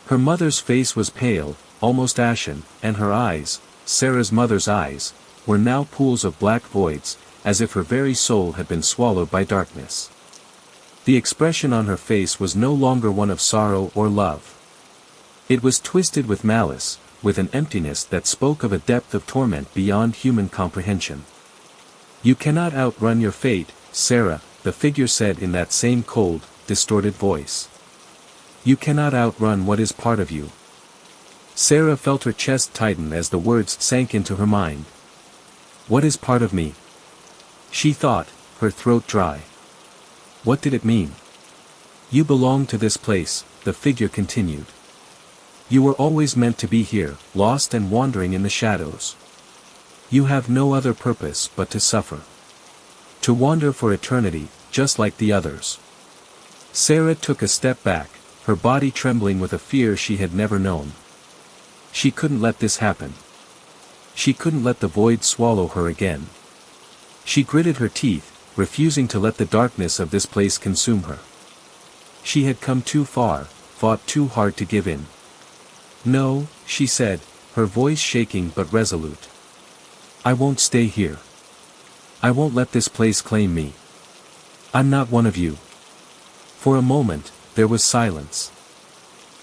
Her mother's face was pale, almost ashen, and her eyes, Sarah's mother's eyes, were now pools of black voids, as if her very soul had been swallowed by darkness. The expression on her face was no longer one of sorrow or love. It was twisted with malice, with an emptiness that spoke of a depth of torment beyond human comprehension. You cannot outrun your fate, Sarah, the figure said in that same cold, distorted voice. You cannot outrun what is part of you. Sarah felt her chest tighten as the words sank into her mind. What is part of me? She thought, her throat dry. What did it mean? You belong to this place, the figure continued. You were always meant to be here, lost and wandering in the shadows. You have no other purpose but to suffer. To wander for eternity, just like the others. Sarah took a step back, her body trembling with a fear she had never known. She couldn't let this happen. She couldn't let the void swallow her again. She gritted her teeth, refusing to let the darkness of this place consume her. She had come too far, fought too hard to give in. No, she said, her voice shaking but resolute. I won't stay here. I won't let this place claim me. I'm not one of you. For a moment, there was silence.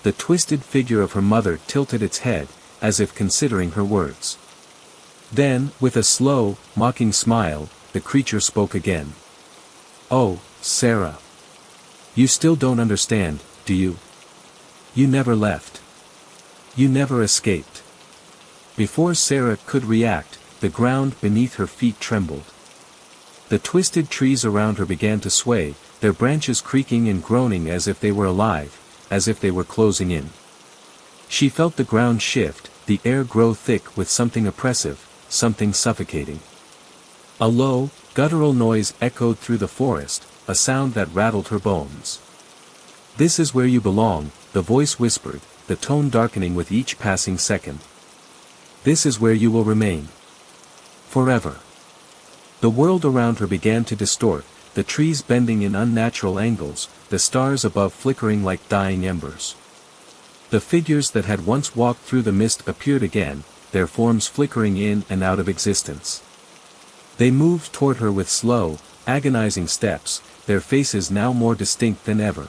The twisted figure of her mother tilted its head, as if considering her words. Then, with a slow, mocking smile, the creature spoke again. Oh, Sarah. You still don't understand, do you? You never left. You never escaped. Before Sarah could react, the ground beneath her feet trembled. The twisted trees around her began to sway, their branches creaking and groaning as if they were alive, as if they were closing in. She felt the ground shift, the air grow thick with something oppressive, something suffocating. A low, guttural noise echoed through the forest, a sound that rattled her bones. This is where you belong, the voice whispered, the tone darkening with each passing second. This is where you will remain. Forever. The world around her began to distort, the trees bending in unnatural angles, the stars above flickering like dying embers. The figures that had once walked through the mist appeared again, their forms flickering in and out of existence. They moved toward her with slow, agonizing steps, their faces now more distinct than ever.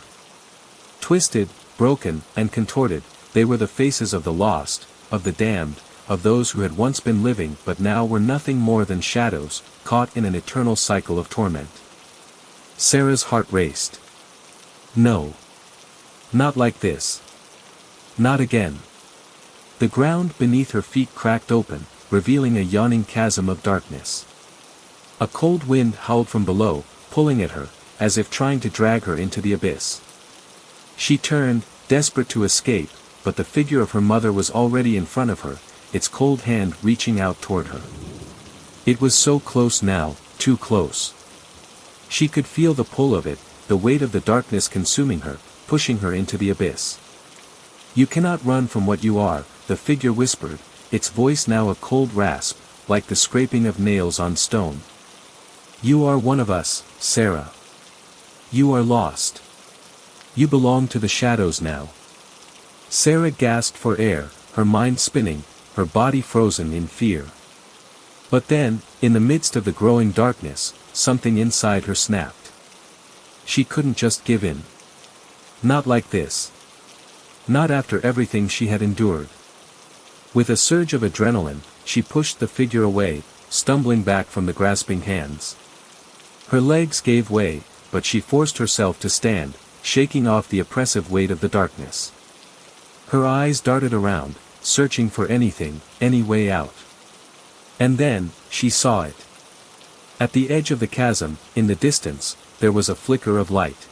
Twisted, broken, and contorted, they were the faces of the lost, of the damned, of those who had once been living but now were nothing more than shadows, caught in an eternal cycle of torment. Sarah's heart raced. No. Not like this. Not again. The ground beneath her feet cracked open, revealing a yawning chasm of darkness. A cold wind howled from below, pulling at her, as if trying to drag her into the abyss. She turned, desperate to escape, but the figure of her mother was already in front of her, its cold hand reaching out toward her. It was so close now, too close. She could feel the pull of it, the weight of the darkness consuming her, pushing her into the abyss. You cannot run from what you are, the figure whispered, its voice now a cold rasp, like the scraping of nails on stone. You are one of us, Sarah. You are lost. You belong to the shadows now. Sarah gasped for air, her mind spinning, her body frozen in fear. But then, in the midst of the growing darkness, something inside her snapped. She couldn't just give in. Not like this. Not after everything she had endured. With a surge of adrenaline, she pushed the figure away, stumbling back from the grasping hands. Her legs gave way, but she forced herself to stand, shaking off the oppressive weight of the darkness. Her eyes darted around, searching for anything, any way out. And then, she saw it. At the edge of the chasm, in the distance, there was a flicker of light.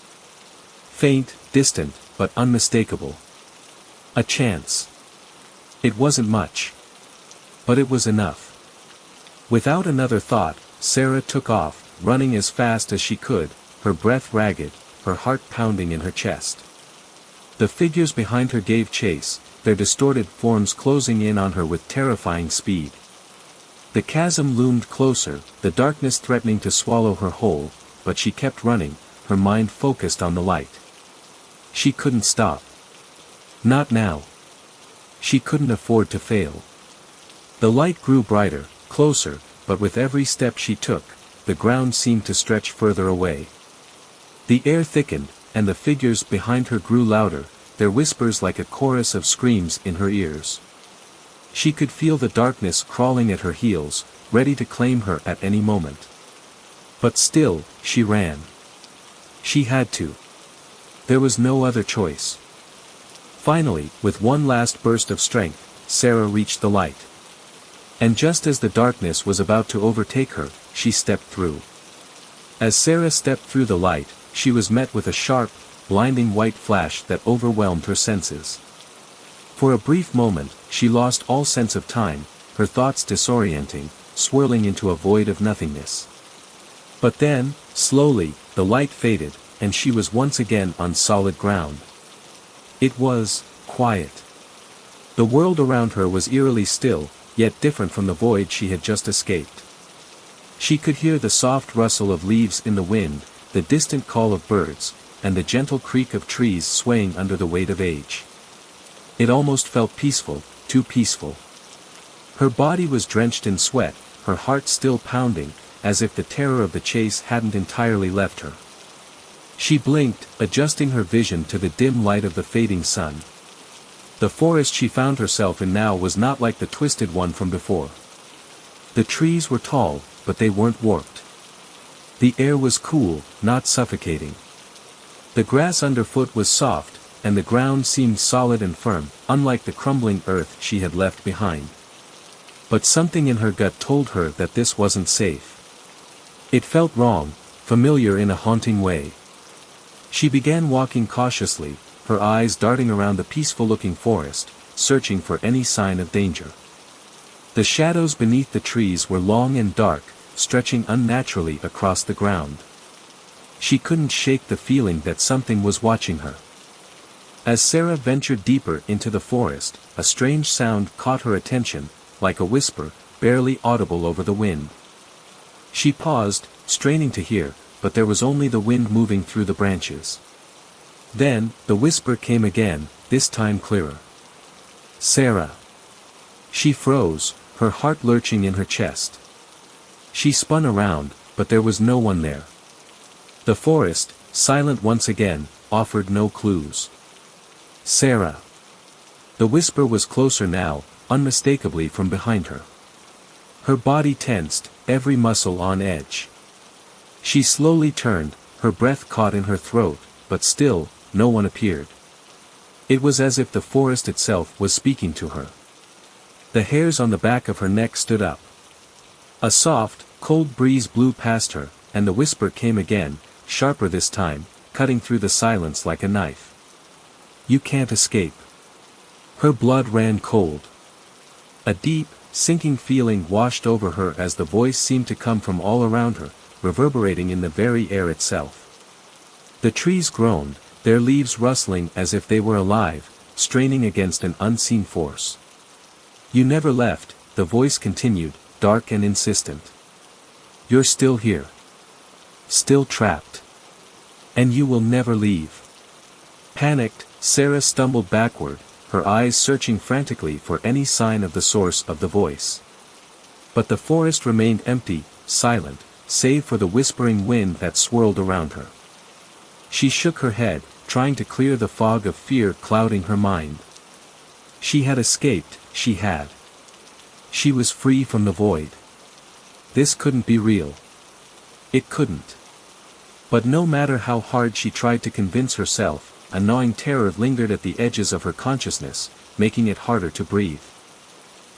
Faint, distant, but unmistakable. A chance. It wasn't much. But it was enough. Without another thought, Sarah took off, running as fast as she could, her breath ragged, her heart pounding in her chest. The figures behind her gave chase, their distorted forms closing in on her with terrifying speed. The chasm loomed closer, the darkness threatening to swallow her whole, but she kept running, her mind focused on the light. She couldn't stop. Not now. She couldn't afford to fail. The light grew brighter, closer, but with every step she took, the ground seemed to stretch further away. The air thickened, and the figures behind her grew louder, their whispers like a chorus of screams in her ears. She could feel the darkness crawling at her heels, ready to claim her at any moment. But still, she ran. She had to. There was no other choice. Finally, with one last burst of strength, Sarah reached the light. And just as the darkness was about to overtake her, she stepped through. As Sarah stepped through the light, she was met with a sharp, blinding white flash that overwhelmed her senses. For a brief moment, she lost all sense of time, her thoughts disorienting, swirling into a void of nothingness. But then, slowly, the light faded, and she was once again on solid ground. It was quiet. The world around her was eerily still, yet different from the void she had just escaped. She could hear the soft rustle of leaves in the wind, the distant call of birds, and the gentle creak of trees swaying under the weight of age. It almost felt peaceful, too peaceful. Her body was drenched in sweat, her heart still pounding, as if the terror of the chase hadn't entirely left her. She blinked, adjusting her vision to the dim light of the fading sun. The forest she found herself in now was not like the twisted one from before. The trees were tall, but they weren't warped. The air was cool, not suffocating. The grass underfoot was soft, and the ground seemed solid and firm, unlike the crumbling earth she had left behind. But something in her gut told her that this wasn't safe. It felt wrong, familiar in a haunting way. She began walking cautiously, her eyes darting around the peaceful-looking forest, searching for any sign of danger. The shadows beneath the trees were long and dark, stretching unnaturally across the ground. She couldn't shake the feeling that something was watching her. As Sarah ventured deeper into the forest, a strange sound caught her attention, like a whisper, barely audible over the wind. She paused, straining to hear, but there was only the wind moving through the branches. Then, the whisper came again, this time clearer. Sarah. She froze, her heart lurching in her chest. She spun around, but there was no one there. The forest, silent once again, offered no clues. Sarah. The whisper was closer now, unmistakably from behind her. Her body tensed, every muscle on edge. She slowly turned, her breath caught in her throat, but still, no one appeared. It was as if the forest itself was speaking to her. The hairs on the back of her neck stood up. A soft, cold breeze blew past her, and the whisper came again, sharper this time, cutting through the silence like a knife. You can't escape. Her blood ran cold. A deep, sinking feeling washed over her as the voice seemed to come from all around her, reverberating in the very air itself. The trees groaned, their leaves rustling as if they were alive, straining against an unseen force. You never left, the voice continued, dark and insistent. You're still here. Still trapped. And you will never leave. Panicked, Sarah stumbled backward, her eyes searching frantically for any sign of the source of the voice. But the forest remained empty, silent, save for the whispering wind that swirled around her. She shook her head, trying to clear the fog of fear clouding her mind. She had escaped, she had. She was free from the void. This couldn't be real. It couldn't. But no matter how hard she tried to convince herself, a gnawing terror lingered at the edges of her consciousness, making it harder to breathe.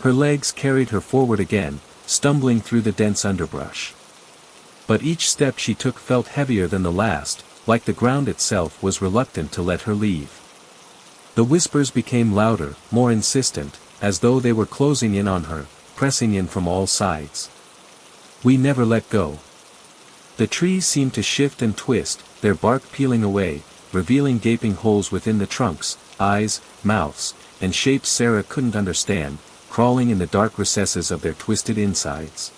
Her legs carried her forward again, stumbling through the dense underbrush. But each step she took felt heavier than the last, like the ground itself was reluctant to let her leave. The whispers became louder, more insistent, as though they were closing in on her, pressing in from all sides. "We never let go." The trees seemed to shift and twist, their bark peeling away, revealing gaping holes within the trunks, eyes, mouths, and shapes Sarah couldn't understand, crawling in the dark recesses of their twisted insides.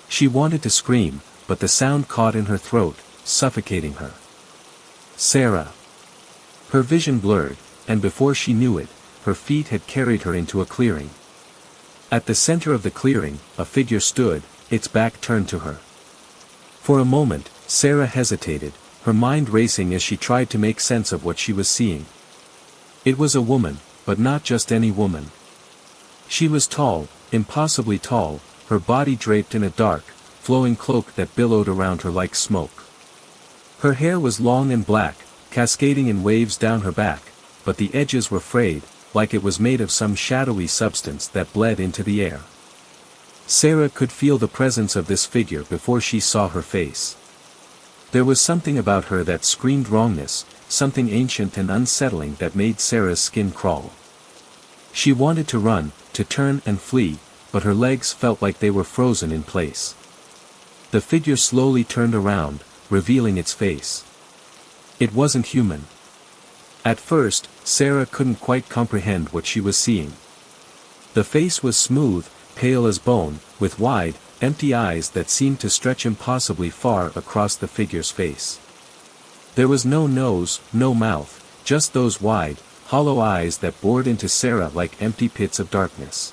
She wanted to scream, but the sound caught in her throat, suffocating her. Sarah. Her vision blurred, and before she knew it, her feet had carried her into a clearing. At the center of the clearing, a figure stood, its back turned to her. For a moment, Sarah hesitated, her mind racing as she tried to make sense of what she was seeing. It was a woman, but not just any woman. She was tall, impossibly tall, her body draped in a dark, flowing cloak that billowed around her like smoke. Her hair was long and black, cascading in waves down her back, but the edges were frayed, like it was made of some shadowy substance that bled into the air. Sarah could feel the presence of this figure before she saw her face. There was something about her that screamed wrongness, something ancient and unsettling that made Sarah's skin crawl. She wanted to run, to turn and flee, but her legs felt like they were frozen in place. The figure slowly turned around, revealing its face. It wasn't human. At first, Sarah couldn't quite comprehend what she was seeing. The face was smooth, pale as bone, with wide, empty eyes that seemed to stretch impossibly far across the figure's face. There was no nose, no mouth, just those wide, hollow eyes that bored into Sarah like empty pits of darkness.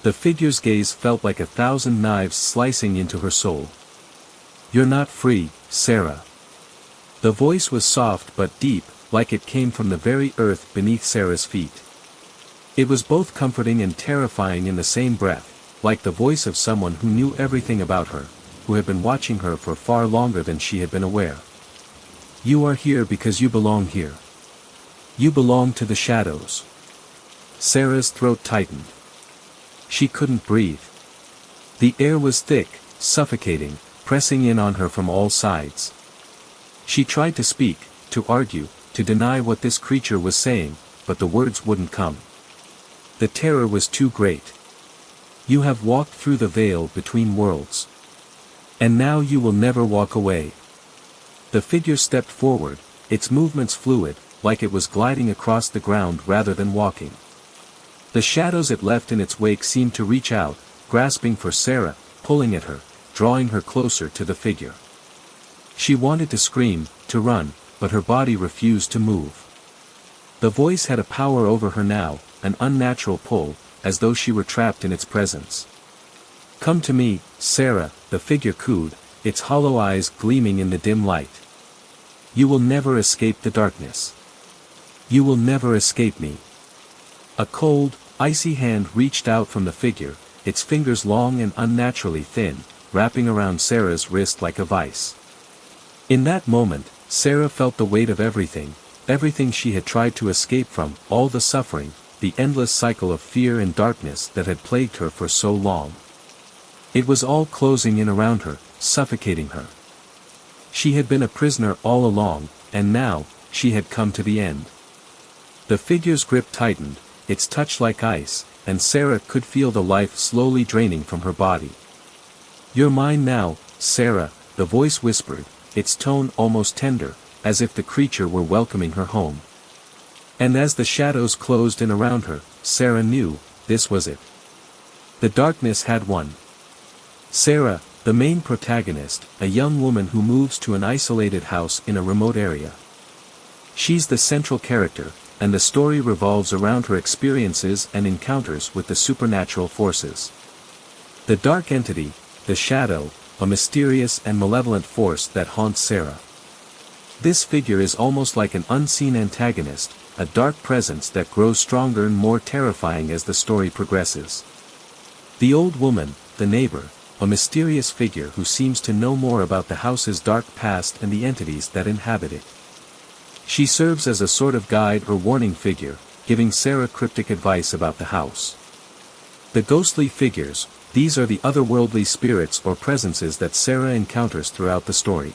The figure's gaze felt like 1,000 knives slicing into her soul. "You're not free, Sarah." The voice was soft but deep, like it came from the very earth beneath Sarah's feet. It was both comforting and terrifying in the same breath, like the voice of someone who knew everything about her, who had been watching her for far longer than she had been aware. "You are here because you belong here. You belong to the shadows." Sarah's throat tightened. She couldn't breathe. The air was thick, suffocating, pressing in on her from all sides. She tried to speak, to argue, to deny what this creature was saying, but the words wouldn't come. The terror was too great. "You have walked through the veil between worlds. And now you will never walk away." The figure stepped forward, its movements fluid, like it was gliding across the ground rather than walking. The shadows it left in its wake seemed to reach out, grasping for Sarah, pulling at her, drawing her closer to the figure. She wanted to scream, to run, but her body refused to move. The voice had a power over her now, an unnatural pull, as though she were trapped in its presence. "Come to me, Sarah," the figure cooed, its hollow eyes gleaming in the dim light. "You will never escape the darkness. You will never escape me." A cold, icy hand reached out from the figure, its fingers long and unnaturally thin, wrapping around Sarah's wrist like a vice. In that moment, Sarah felt the weight of everything she had tried to escape from, all the suffering, the endless cycle of fear and darkness that had plagued her for so long. It was all closing in around her, suffocating her. She had been a prisoner all along, and now, she had come to the end. The figure's grip tightened, its touch like ice, and Sarah could feel the life slowly draining from her body. "You're mine now, Sarah," the voice whispered, its tone almost tender, as if the creature were welcoming her home. And as the shadows closed in around her, Sarah knew, this was it. The darkness had won. Sarah, the main protagonist, a young woman who moves to an isolated house in a remote area. She's the central character, and the story revolves around her experiences and encounters with the supernatural forces. The dark entity, the shadow, a mysterious and malevolent force that haunts Sarah. This figure is almost like an unseen antagonist, a dark presence that grows stronger and more terrifying as the story progresses. The old woman, the neighbor, a mysterious figure who seems to know more about the house's dark past and the entities that inhabit it. She serves as a sort of guide or warning figure, giving Sarah cryptic advice about the house. The ghostly figures, these are the otherworldly spirits or presences that Sarah encounters throughout the story.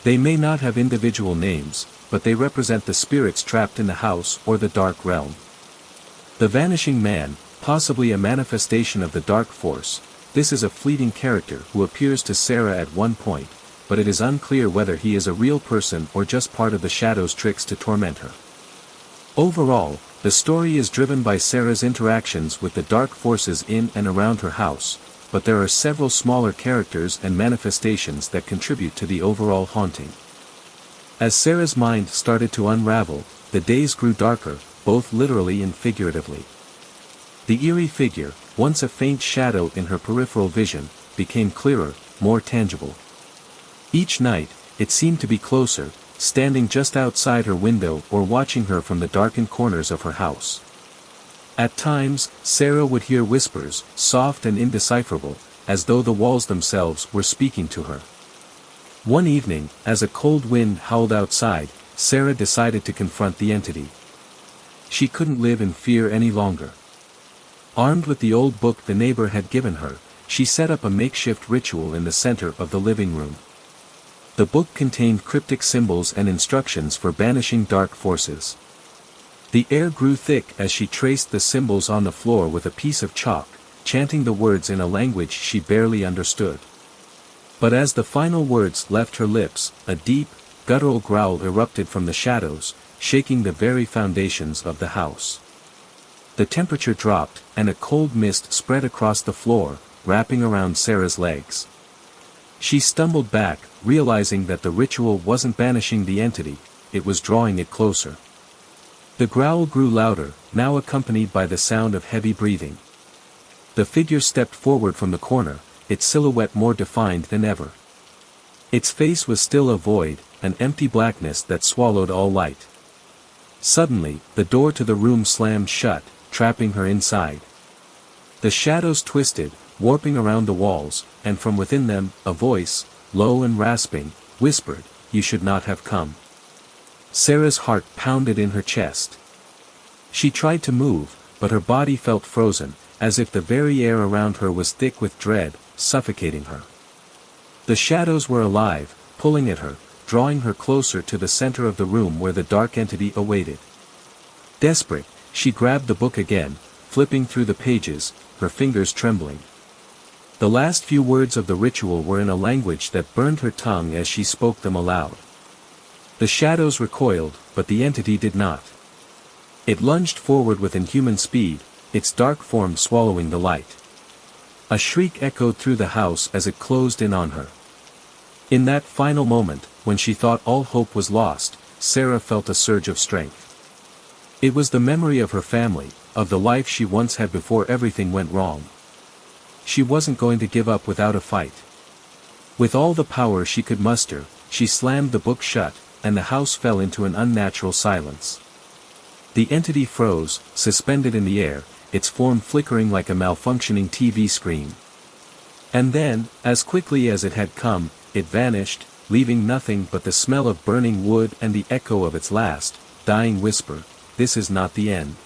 They may not have individual names, but they represent the spirits trapped in the house or the dark realm. The Vanishing Man, possibly a manifestation of the dark force, this is a fleeting character who appears to Sarah at one point, but it is unclear whether he is a real person or just part of the Shadow's tricks to torment her. Overall, the story is driven by Sarah's interactions with the dark forces in and around her house, but there are several smaller characters and manifestations that contribute to the overall haunting. As Sarah's mind started to unravel, the days grew darker, both literally and figuratively. The eerie figure, once a faint shadow in her peripheral vision, became clearer, more tangible. Each night, it seemed to be closer, standing just outside her window or watching her from the darkened corners of her house. At times, Sarah would hear whispers, soft and indecipherable, as though the walls themselves were speaking to her. One evening, as a cold wind howled outside, Sarah decided to confront the entity. She couldn't live in fear any longer. Armed with the old book the neighbor had given her, she set up a makeshift ritual in the center of the living room. The book contained cryptic symbols and instructions for banishing dark forces. The air grew thick as she traced the symbols on the floor with a piece of chalk, chanting the words in a language she barely understood. But as the final words left her lips, a deep, guttural growl erupted from the shadows, shaking the very foundations of the house. The temperature dropped, and a cold mist spread across the floor, wrapping around Sarah's legs. She stumbled back, realizing that the ritual wasn't banishing the entity, it was drawing it closer. The growl grew louder, now accompanied by the sound of heavy breathing. The figure stepped forward from the corner, its silhouette more defined than ever. Its face was still a void, an empty blackness that swallowed all light. Suddenly, the door to the room slammed shut, trapping her inside. The shadows twisted, warping around the walls, and from within them, a voice, low and rasping, whispered, "You should not have come." Sarah's heart pounded in her chest. She tried to move, but her body felt frozen, as if the very air around her was thick with dread, suffocating her. The shadows were alive, pulling at her, drawing her closer to the center of the room where the dark entity awaited. Desperate, she grabbed the book again, flipping through the pages, her fingers trembling. The last few words of the ritual were in a language that burned her tongue as she spoke them aloud. The shadows recoiled, but the entity did not. It lunged forward with inhuman speed, its dark form swallowing the light. A shriek echoed through the house as it closed in on her. In that final moment, when she thought all hope was lost, Sarah felt a surge of strength. It was the memory of her family, of the life she once had before everything went wrong. She wasn't going to give up without a fight. With all the power she could muster, she slammed the book shut, and the house fell into an unnatural silence. The entity froze, suspended in the air, its form flickering like a malfunctioning TV screen. And then, as quickly as it had come, it vanished, leaving nothing but the smell of burning wood and the echo of its last, dying whisper, "This is not the end."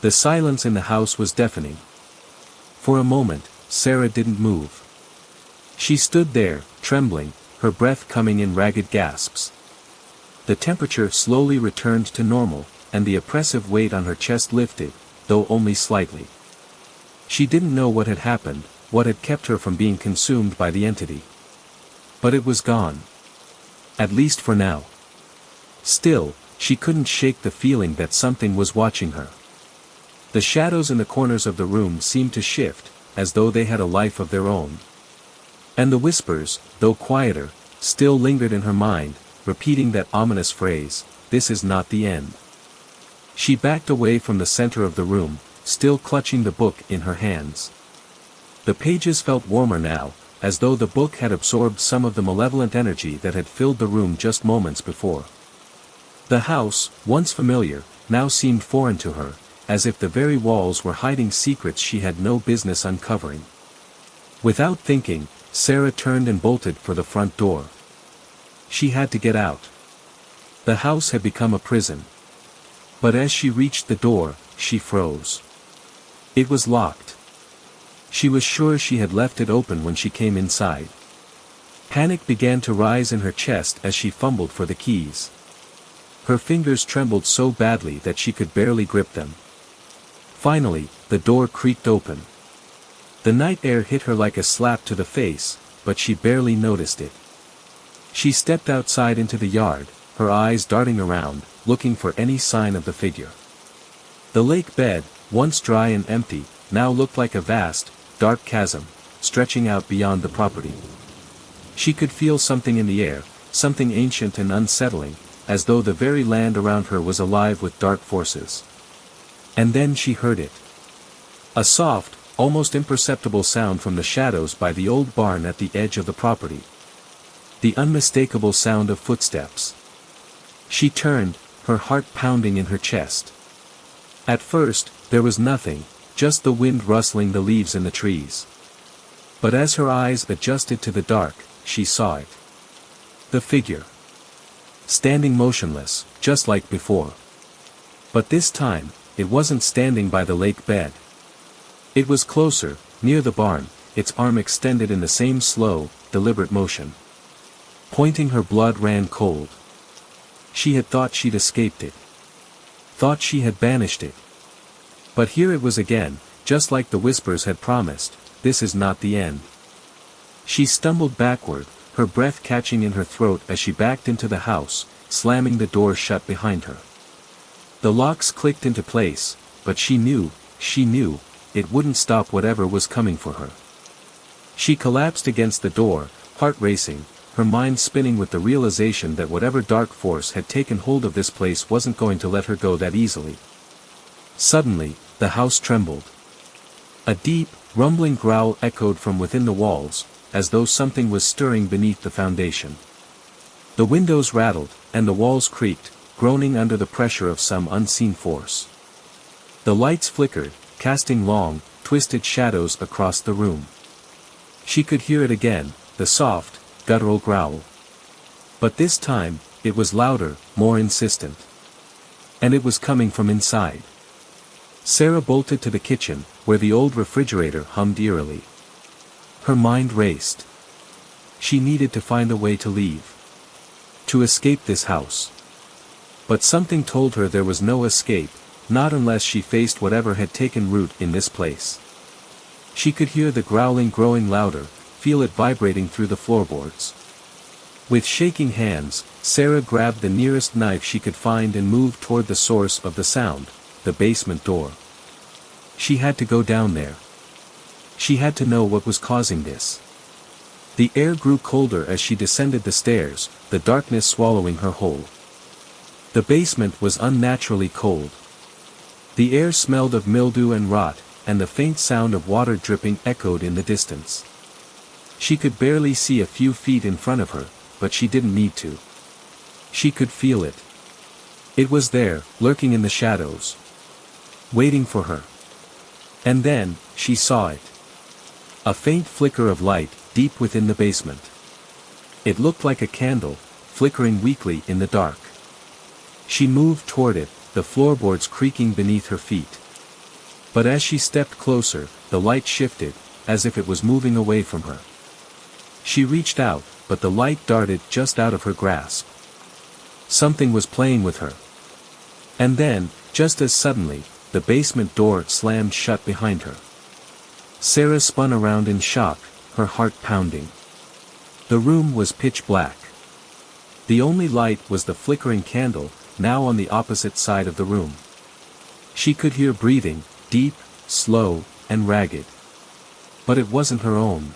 The silence in the house was deafening. For a moment, Sarah didn't move. She stood there, trembling, her breath coming in ragged gasps. The temperature slowly returned to normal, and the oppressive weight on her chest lifted, though only slightly. She didn't know what had happened, what had kept her from being consumed by the entity. But it was gone. At least for now. Still, she couldn't shake the feeling that something was watching her. The shadows in the corners of the room seemed to shift, as though they had a life of their own. And the whispers, though quieter, still lingered in her mind, repeating that ominous phrase, "This is not the end." She backed away from the center of the room, still clutching the book in her hands. The pages felt warmer now, as though the book had absorbed some of the malevolent energy that had filled the room just moments before. The house, once familiar, now seemed foreign to her, as if the very walls were hiding secrets she had no business uncovering. Without thinking, Sarah turned and bolted for the front door. She had to get out. The house had become a prison. But as she reached the door, she froze. It was locked. She was sure she had left it open when she came inside. Panic began to rise in her chest as she fumbled for the keys. Her fingers trembled so badly that she could barely grip them. Finally, the door creaked open. The night air hit her like a slap to the face, but she barely noticed it. She stepped outside into the yard, her eyes darting around, looking for any sign of the figure. The lake bed, once dry and empty, now looked like a vast, dark chasm, stretching out beyond the property. She could feel something in the air, something ancient and unsettling, as though the very land around her was alive with dark forces. And then she heard it. A soft, almost imperceptible sound from the shadows by the old barn at the edge of the property. The unmistakable sound of footsteps. She turned, her heart pounding in her chest. At first, there was nothing, just the wind rustling the leaves in the trees. But as her eyes adjusted to the dark, she saw it. The figure. Standing motionless, just like before. But this time, it wasn't standing by the lake bed. It was closer, near the barn, its arm extended in the same slow, deliberate motion. Pointing, her blood ran cold. She had thought she'd escaped it. Thought she had banished it. But here it was again, just like the whispers had promised, this is not the end. She stumbled backward, her breath catching in her throat as she backed into the house, slamming the door shut behind her. The locks clicked into place, but she knew, it wouldn't stop whatever was coming for her. She collapsed against the door, heart racing, her mind spinning with the realization that whatever dark force had taken hold of this place wasn't going to let her go that easily. Suddenly, the house trembled. A deep, rumbling growl echoed from within the walls, as though something was stirring beneath the foundation. The windows rattled, and the walls creaked, groaning under the pressure of some unseen force. The lights flickered, casting long, twisted shadows across the room. She could hear it again, the soft, guttural growl. But this time, it was louder, more insistent. And it was coming from inside. Sarah bolted to the kitchen, where the old refrigerator hummed eerily. Her mind raced. She needed to find a way to leave. To escape this house. But something told her there was no escape, not unless she faced whatever had taken root in this place. She could hear the growling growing louder, feel it vibrating through the floorboards. With shaking hands, Sarah grabbed the nearest knife she could find and moved toward the source of the sound, the basement door. She had to go down there. She had to know what was causing this. The air grew colder as she descended the stairs, the darkness swallowing her whole. The basement was unnaturally cold. The air smelled of mildew and rot, and the faint sound of water dripping echoed in the distance. She could barely see a few feet in front of her, but she didn't need to. She could feel it. It was there, lurking in the shadows. Waiting for her. And then, she saw it. A faint flicker of light, deep within the basement. It looked like a candle, flickering weakly in the dark. She moved toward it, the floorboards creaking beneath her feet. But as she stepped closer, the light shifted, as if it was moving away from her. She reached out, but the light darted just out of her grasp. Something was playing with her. And then, just as suddenly, the basement door slammed shut behind her. Sarah spun around in shock, her heart pounding. The room was pitch black. The only light was the flickering candle, now on the opposite side of the room. She could hear breathing, deep, slow, and ragged. But it wasn't her own.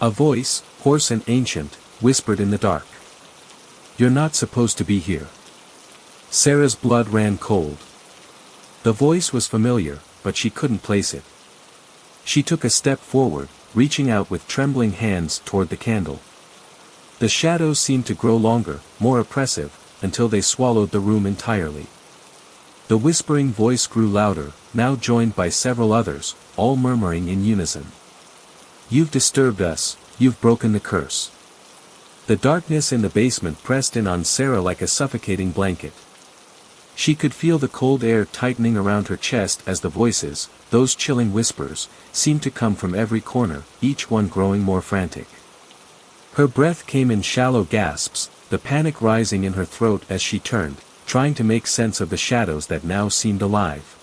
A voice, hoarse and ancient, whispered in the dark. "You're not supposed to be here." Sarah's blood ran cold. The voice was familiar, but she couldn't place it. She took a step forward, reaching out with trembling hands toward the candle. The shadows seemed to grow longer, more oppressive, until they swallowed the room entirely. The whispering voice grew louder, now joined by several others, all murmuring in unison. You've disturbed us, you've broken the curse. The darkness in the basement pressed in on Sarah like a suffocating blanket. She could feel the cold air tightening around her chest as the voices, those chilling whispers, seemed to come from every corner, each one growing more frantic. Her breath came in shallow gasps, the panic rising in her throat as she turned, trying to make sense of the shadows that now seemed alive.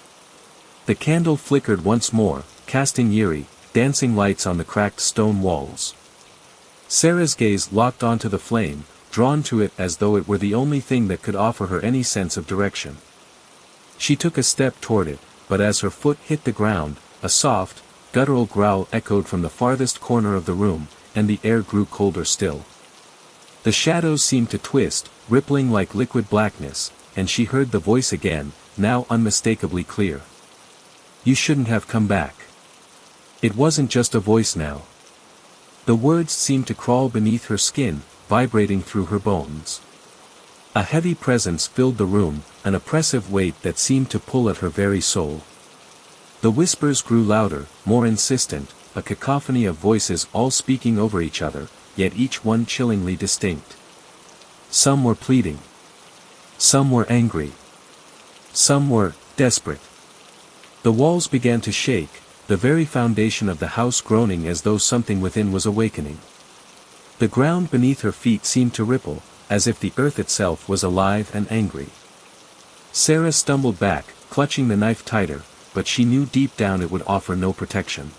The candle flickered once more, casting eerie, dancing lights on the cracked stone walls. Sarah's gaze locked onto the flame, drawn to it as though it were the only thing that could offer her any sense of direction. She took a step toward it, but as her foot hit the ground, a soft, guttural growl echoed from the farthest corner of the room, and the air grew colder still. The shadows seemed to twist, rippling like liquid blackness, and she heard the voice again, now unmistakably clear. "You shouldn't have come back." It wasn't just a voice now. The words seemed to crawl beneath her skin, vibrating through her bones. A heavy presence filled the room, an oppressive weight that seemed to pull at her very soul. The whispers grew louder, more insistent, a cacophony of voices all speaking over each other, yet each one chillingly distinct. Some were pleading. Some were angry. Some were desperate. The walls began to shake, the very foundation of the house groaning as though something within was awakening. The ground beneath her feet seemed to ripple, as if the earth itself was alive and angry. Sarah stumbled back, clutching the knife tighter, but she knew deep down it would offer no protection.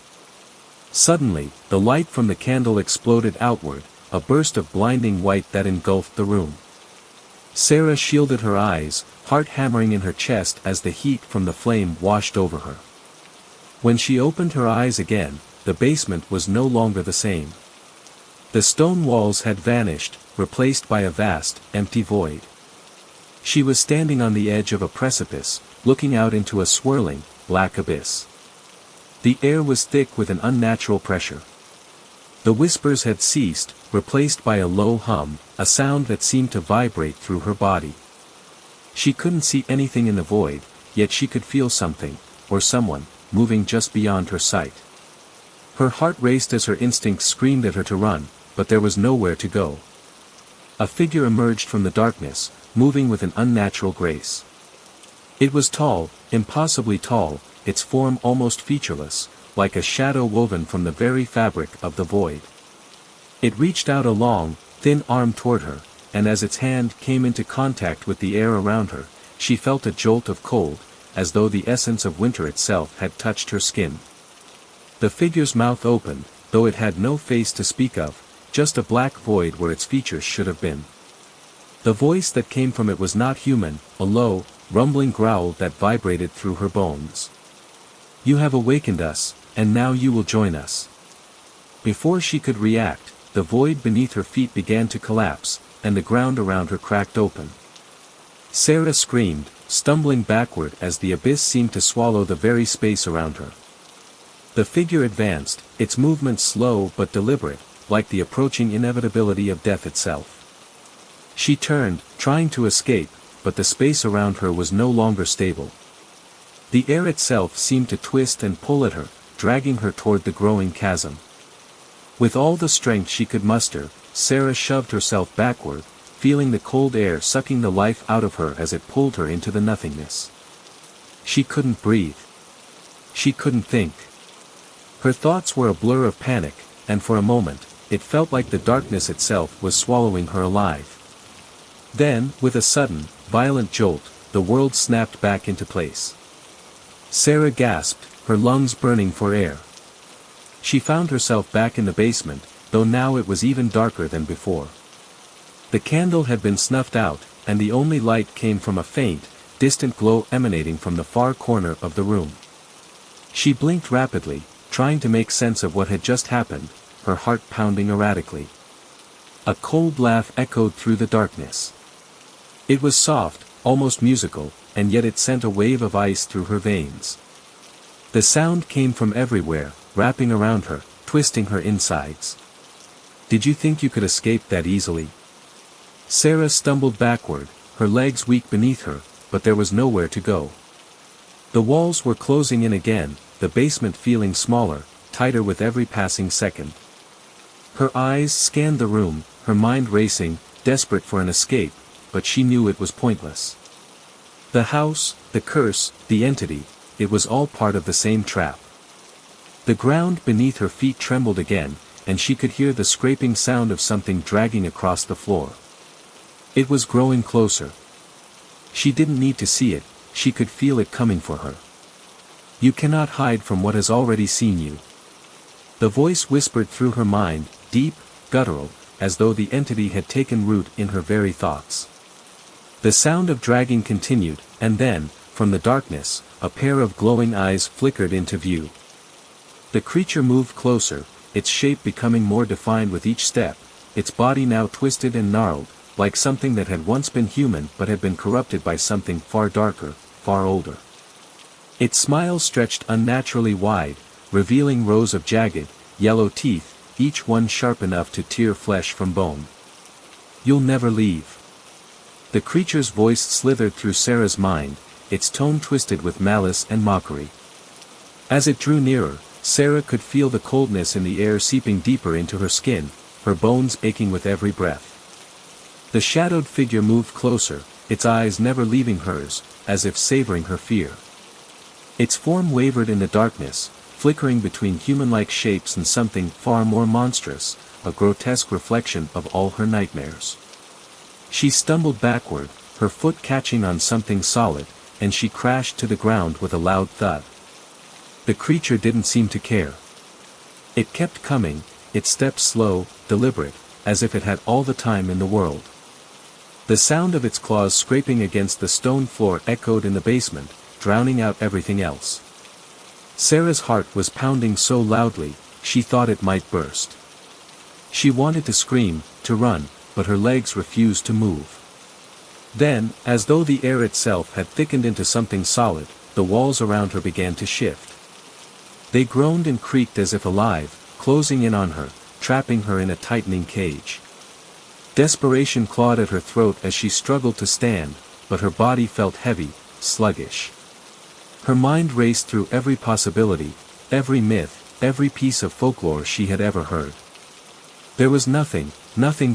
Suddenly, the light from the candle exploded outward, a burst of blinding white that engulfed the room. Sarah shielded her eyes, heart hammering in her chest as the heat from the flame washed over her. When she opened her eyes again, the basement was no longer the same. The stone walls had vanished, replaced by a vast, empty void. She was standing on the edge of a precipice, looking out into a swirling, black abyss. The air was thick with an unnatural pressure. The whispers had ceased, replaced by a low hum, a sound that seemed to vibrate through her body. She couldn't see anything in the void, yet she could feel something, or someone, moving just beyond her sight. Her heart raced as her instincts screamed at her to run, but there was nowhere to go. A figure emerged from the darkness, moving with an unnatural grace. It was tall, impossibly tall, its form almost featureless, like a shadow woven from the very fabric of the void. It reached out a long, thin arm toward her, and as its hand came into contact with the air around her, she felt a jolt of cold, as though the essence of winter itself had touched her skin. The figure's mouth opened, though it had no face to speak of, just a black void where its features should have been. The voice that came from it was not human, a low, rumbling growl that vibrated through her bones. "You have awakened us, and now you will join us." Before she could react, the void beneath her feet began to collapse, and the ground around her cracked open. Sarah screamed, stumbling backward as the abyss seemed to swallow the very space around her. The figure advanced, its movements slow but deliberate, like the approaching inevitability of death itself. She turned, trying to escape, but the space around her was no longer stable. The air itself seemed to twist and pull at her, dragging her toward the growing chasm. With all the strength she could muster, Sarah shoved herself backward, feeling the cold air sucking the life out of her as it pulled her into the nothingness. She couldn't breathe. She couldn't think. Her thoughts were a blur of panic, and for a moment, it felt like the darkness itself was swallowing her alive. Then, with a sudden, violent jolt, the world snapped back into place. Sarah gasped, her lungs burning for air. She found herself back in the basement, though now it was even darker than before. The candle had been snuffed out, and the only light came from a faint, distant glow emanating from the far corner of the room. She blinked rapidly, trying to make sense of what had just happened, her heart pounding erratically. A cold laugh echoed through the darkness. It was soft, almost musical, and yet it sent a wave of ice through her veins. The sound came from everywhere, wrapping around her, twisting her insides. "Did you think you could escape that easily?" Sarah stumbled backward, her legs weak beneath her, but there was nowhere to go. The walls were closing in again, the basement feeling smaller, tighter with every passing second. Her eyes scanned the room, her mind racing, desperate for an escape, but she knew it was pointless. The house, the curse, the entity, it was all part of the same trap. The ground beneath her feet trembled again, and she could hear the scraping sound of something dragging across the floor. It was growing closer. She didn't need to see it, she could feel it coming for her. You cannot hide from what has already seen you. The voice whispered through her mind, deep, guttural, as though the entity had taken root in her very thoughts. The sound of dragging continued, and then, from the darkness, a pair of glowing eyes flickered into view. The creature moved closer, its shape becoming more defined with each step, its body now twisted and gnarled, like something that had once been human but had been corrupted by something far darker, far older. Its smile stretched unnaturally wide, revealing rows of jagged, yellow teeth, each one sharp enough to tear flesh from bone. "You'll never leave." The creature's voice slithered through Sarah's mind, its tone twisted with malice and mockery. As it drew nearer, Sarah could feel the coldness in the air seeping deeper into her skin, her bones aching with every breath. The shadowed figure moved closer, its eyes never leaving hers, as if savoring her fear. Its form wavered in the darkness, flickering between human-like shapes and something far more monstrous, a grotesque reflection of all her nightmares. She stumbled backward, her foot catching on something solid, and she crashed to the ground with a loud thud. The creature didn't seem to care. It kept coming, its steps slow, deliberate, as if it had all the time in the world. The sound of its claws scraping against the stone floor echoed in the basement, drowning out everything else. Sarah's heart was pounding so loudly, she thought it might burst. She wanted to scream, to run, but her legs refused to move. Then, as though the air itself had thickened into something solid, the walls around her began to shift. They groaned and creaked as if alive, closing in on her, trapping her in a tightening cage. Desperation clawed at her throat as she struggled to stand, but her body felt heavy, sluggish. Her mind raced through every possibility, every myth, every piece of folklore she had ever heard. There was nothing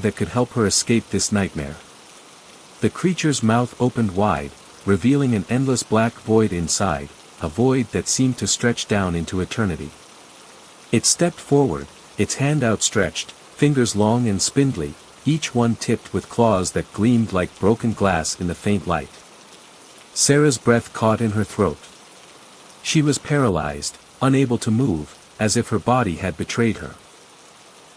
that could help her escape this nightmare. The creature's mouth opened wide, revealing an endless black void inside, a void that seemed to stretch down into eternity. It stepped forward, its hand outstretched, fingers long and spindly, each one tipped with claws that gleamed like broken glass in the faint light. Sarah's breath caught in her throat. She was paralyzed, unable to move, as if her body had betrayed her.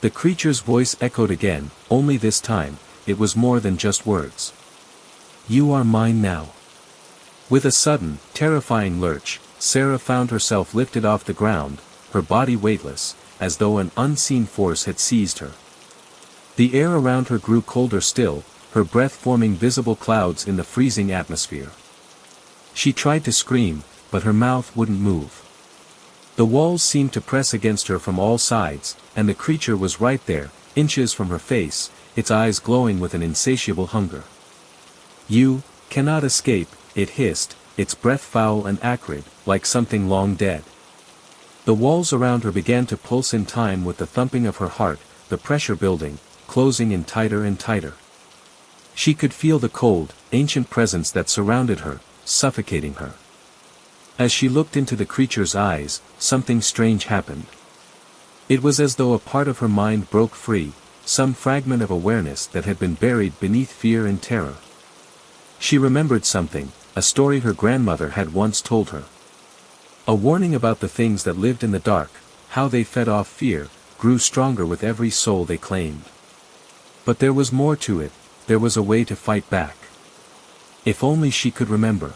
The creature's voice echoed again, only this time, it was more than just words. "You are mine now." With a sudden, terrifying lurch, Sarah found herself lifted off the ground, her body weightless, as though an unseen force had seized her. The air around her grew colder still, her breath forming visible clouds in the freezing atmosphere. She tried to scream, but her mouth wouldn't move. The walls seemed to press against her from all sides, and the creature was right there, inches from her face, its eyes glowing with an insatiable hunger. "You cannot escape," it hissed, its breath foul and acrid, like something long dead. The walls around her began to pulse in time with the thumping of her heart, the pressure building, closing in tighter and tighter. She could feel the cold, ancient presence that surrounded her, suffocating her. As she looked into the creature's eyes, something strange happened. It was as though a part of her mind broke free, some fragment of awareness that had been buried beneath fear and terror. She remembered something, a story her grandmother had once told her. A warning about the things that lived in the dark, how they fed off fear, grew stronger with every soul they claimed. But there was more to it, there was a way to fight back. If only she could remember.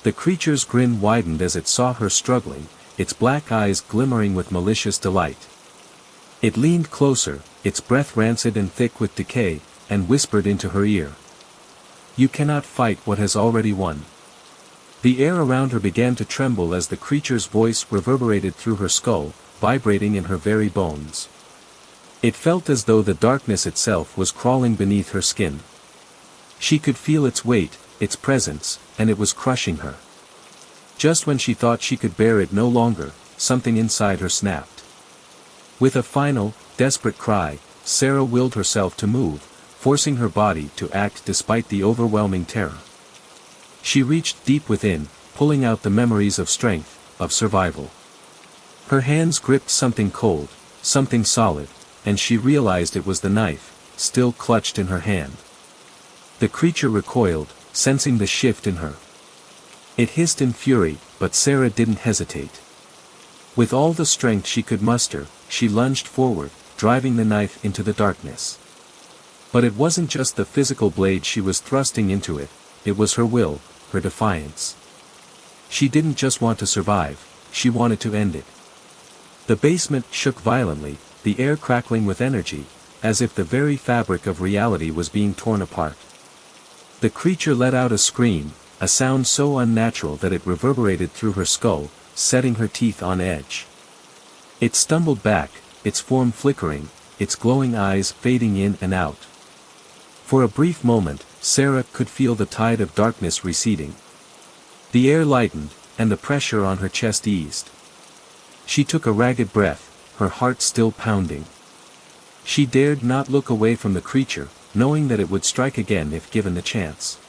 The creature's grin widened as it saw her struggling, its black eyes glimmering with malicious delight. It leaned closer, its breath rancid and thick with decay, and whispered into her ear. "You cannot fight what has already won." The air around her began to tremble as the creature's voice reverberated through her skull, vibrating in her very bones. It felt as though the darkness itself was crawling beneath her skin. She could feel its weight, its presence, and it was crushing her. Just when she thought she could bear it no longer, something inside her snapped. With a final, desperate cry, Sarah willed herself to move, forcing her body to act despite the overwhelming terror. She reached deep within, pulling out the memories of strength, of survival. Her hands gripped something cold, something solid, and she realized it was the knife, still clutched in her hand. The creature recoiled, sensing the shift in her. It hissed in fury, but Sarah didn't hesitate. With all the strength she could muster, she lunged forward, driving the knife into the darkness. But it wasn't just the physical blade she was thrusting into it, it was her will, her defiance. She didn't just want to survive, she wanted to end it. The basement shook violently, the air crackling with energy, as if the very fabric of reality was being torn apart. The creature let out a scream, a sound so unnatural that it reverberated through her skull, setting her teeth on edge. It stumbled back, its form flickering, its glowing eyes fading in and out. For a brief moment, Sarah could feel the tide of darkness receding. The air lightened, and the pressure on her chest eased. She took a ragged breath, her heart still pounding. She dared not look away from the creature, knowing that it would strike again if given the chance.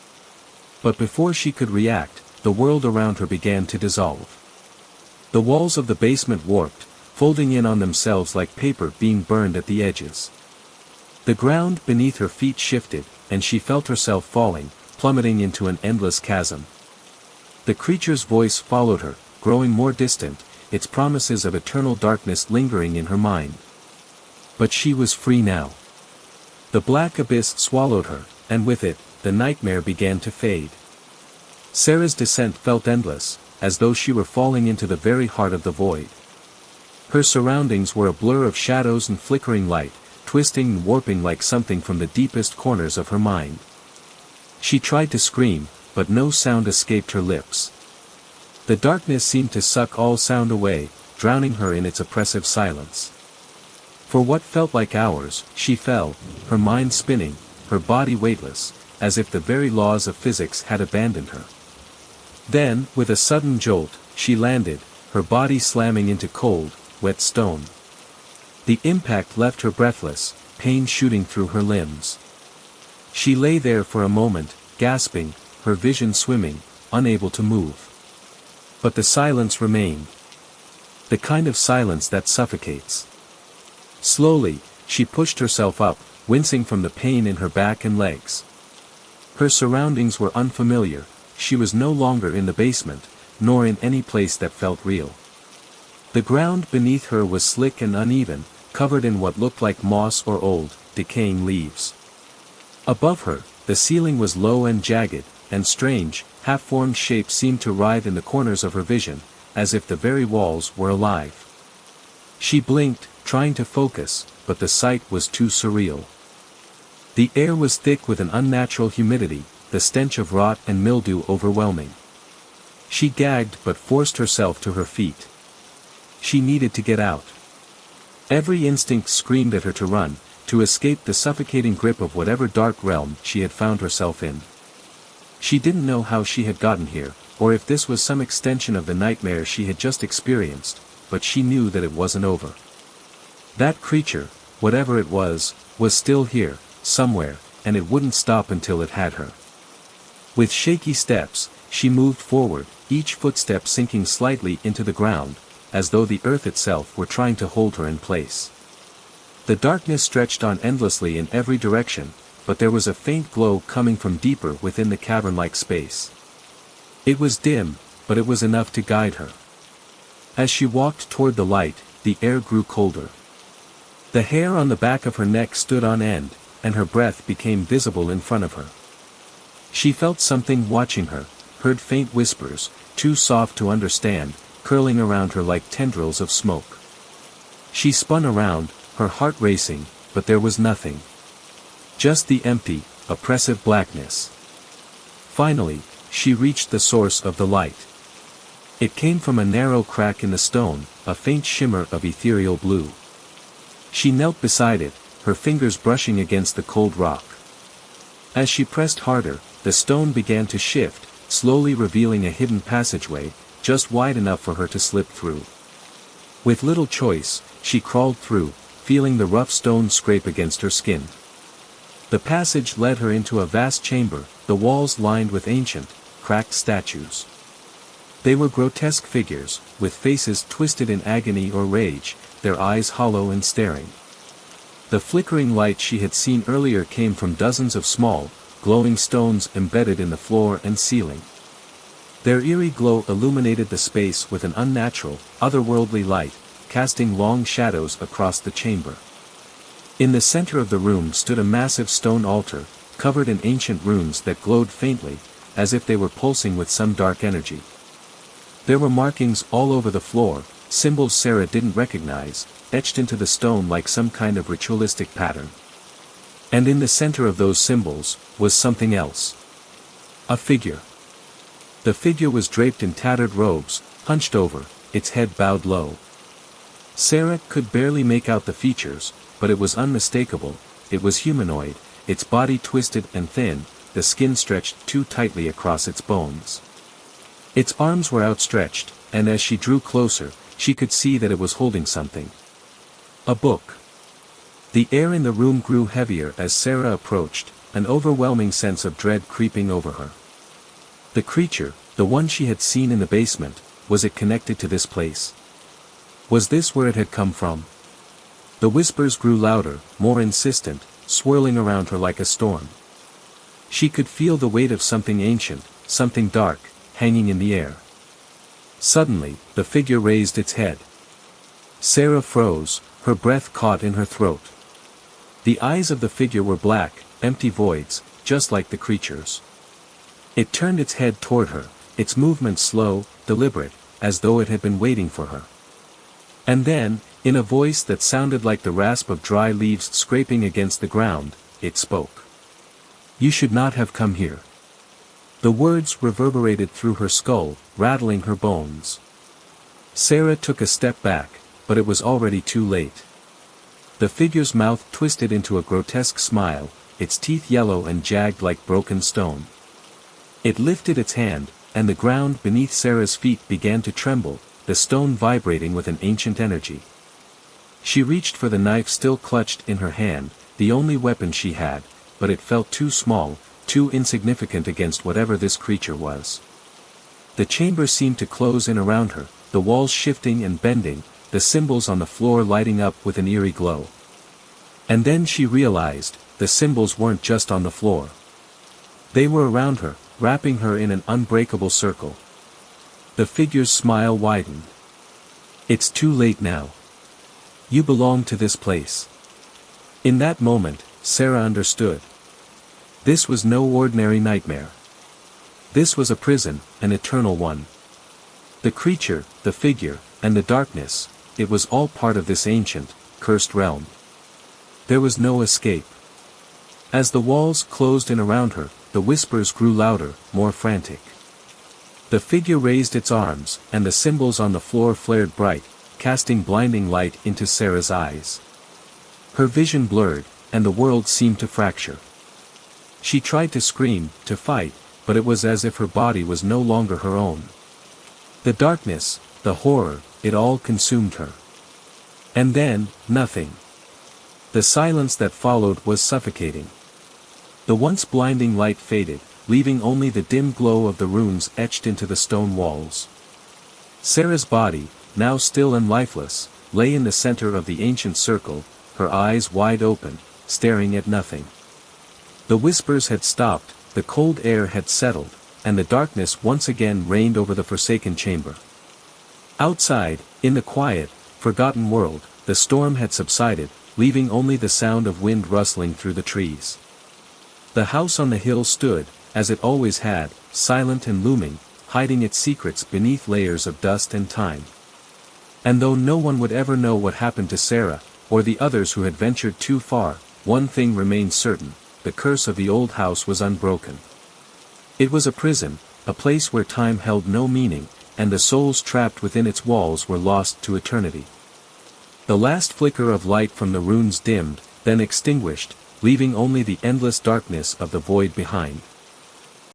But before she could react, the world around her began to dissolve. The walls of the basement warped, folding in on themselves like paper being burned at the edges. The ground beneath her feet shifted, and she felt herself falling, plummeting into an endless chasm. The creature's voice followed her, growing more distant, its promises of eternal darkness lingering in her mind. But she was free now. The black abyss swallowed her, and with it, the nightmare began to fade. Sarah's descent felt endless, as though she were falling into the very heart of the void. Her surroundings were a blur of shadows and flickering light, twisting and warping like something from the deepest corners of her mind. She tried to scream, but no sound escaped her lips. The darkness seemed to suck all sound away, drowning her in its oppressive silence. For what felt like hours, she fell, her mind spinning, her body weightless, as if the very laws of physics had abandoned her. Then, with a sudden jolt, she landed, her body slamming into cold, wet stone. The impact left her breathless, pain shooting through her limbs. She lay there for a moment, gasping, her vision swimming, unable to move. But the silence remained. The kind of silence that suffocates. Slowly, she pushed herself up, wincing from the pain in her back and legs. Her surroundings were unfamiliar, she was no longer in the basement, nor in any place that felt real. The ground beneath her was slick and uneven, covered in what looked like moss or old, decaying leaves. Above her, the ceiling was low and jagged, and strange, half-formed shapes seemed to writhe in the corners of her vision, as if the very walls were alive. She blinked, trying to focus, but the sight was too surreal. The air was thick with an unnatural humidity, the stench of rot and mildew overwhelming. She gagged but forced herself to her feet. She needed to get out. Every instinct screamed at her to run, to escape the suffocating grip of whatever dark realm she had found herself in. She didn't know how she had gotten here, or if this was some extension of the nightmare she had just experienced, but she knew that it wasn't over. That creature, whatever it was still here, somewhere, and it wouldn't stop until it had her. With shaky steps, she moved forward, each footstep sinking slightly into the ground, as though the earth itself were trying to hold her in place. The darkness stretched on endlessly in every direction, but there was a faint glow coming from deeper within the cavern-like space. It was dim, but it was enough to guide her. As she walked toward the light, the air grew colder. The hair on the back of her neck stood on end, and her breath became visible in front of her. She felt something watching her, heard faint whispers, too soft to understand, curling around her like tendrils of smoke. She spun around, her heart racing, but there was nothing. Just the empty, oppressive blackness. Finally, she reached the source of the light. It came from a narrow crack in the stone, a faint shimmer of ethereal blue. She knelt beside it, her fingers brushing against the cold rock. As she pressed harder, the stone began to shift, slowly revealing a hidden passageway, just wide enough for her to slip through. With little choice, she crawled through, feeling the rough stone scrape against her skin. The passage led her into a vast chamber, the walls lined with ancient, cracked statues. They were grotesque figures, with faces twisted in agony or rage, their eyes hollow and staring. The flickering light she had seen earlier came from dozens of small, glowing stones embedded in the floor and ceiling. Their eerie glow illuminated the space with an unnatural, otherworldly light, casting long shadows across the chamber. In the center of the room stood a massive stone altar, covered in ancient runes that glowed faintly, as if they were pulsing with some dark energy. There were markings all over the floor, symbols Sarah didn't recognize, etched into the stone like some kind of ritualistic pattern. And in the center of those symbols, was something else. A figure. The figure was draped in tattered robes, hunched over, its head bowed low. Sarah could barely make out the features, but it was unmistakable. It was humanoid, its body twisted and thin, the skin stretched too tightly across its bones. Its arms were outstretched, and as she drew closer, she could see that it was holding something. A book. The air in the room grew heavier as Sarah approached, an overwhelming sense of dread creeping over her. The creature, the one she had seen in the basement, was it connected to this place? Was this where it had come from? The whispers grew louder, more insistent, swirling around her like a storm. She could feel the weight of something ancient, something dark, hanging in the air. Suddenly, the figure raised its head. Sarah froze, her breath caught in her throat. The eyes of the figure were black, empty voids, just like the creature's. It turned its head toward her, its movements slow, deliberate, as though it had been waiting for her. And then, in a voice that sounded like the rasp of dry leaves scraping against the ground, it spoke. "You should not have come here." The words reverberated through her skull, rattling her bones. Sarah took a step back, but it was already too late. The figure's mouth twisted into a grotesque smile, its teeth yellow and jagged like broken stone. It lifted its hand, and the ground beneath Sarah's feet began to tremble, the stone vibrating with an ancient energy. She reached for the knife still clutched in her hand, the only weapon she had, but it felt too small, too insignificant against whatever this creature was. The chamber seemed to close in around her, the walls shifting and bending, the symbols on the floor lighting up with an eerie glow. And then she realized, the symbols weren't just on the floor. They were around her, wrapping her in an unbreakable circle. The figure's smile widened. "It's too late now. You belong to this place." In that moment, Sarah understood. This was no ordinary nightmare. This was a prison, an eternal one. The creature, the figure, and the darkness, it was all part of this ancient, cursed realm. There was no escape. As the walls closed in around her, the whispers grew louder, more frantic. The figure raised its arms, and the symbols on the floor flared bright, casting blinding light into Sarah's eyes. Her vision blurred, and the world seemed to fracture. She tried to scream, to fight, but it was as if her body was no longer her own. The darkness, the horror, it all consumed her. And then, nothing. The silence that followed was suffocating. The once blinding light faded, leaving only the dim glow of the runes etched into the stone walls. Sarah's body, now still and lifeless, lay in the center of the ancient circle, her eyes wide open, staring at nothing. The whispers had stopped, the cold air had settled, and the darkness once again reigned over the forsaken chamber. Outside, in the quiet, forgotten world, the storm had subsided, leaving only the sound of wind rustling through the trees. The house on the hill stood, as it always had, silent and looming, hiding its secrets beneath layers of dust and time. And though no one would ever know what happened to Sarah, or the others who had ventured too far, one thing remained certain: the curse of the old house was unbroken. It was a prison, a place where time held no meaning, and the souls trapped within its walls were lost to eternity. The last flicker of light from the runes dimmed, then extinguished, leaving only the endless darkness of the void behind.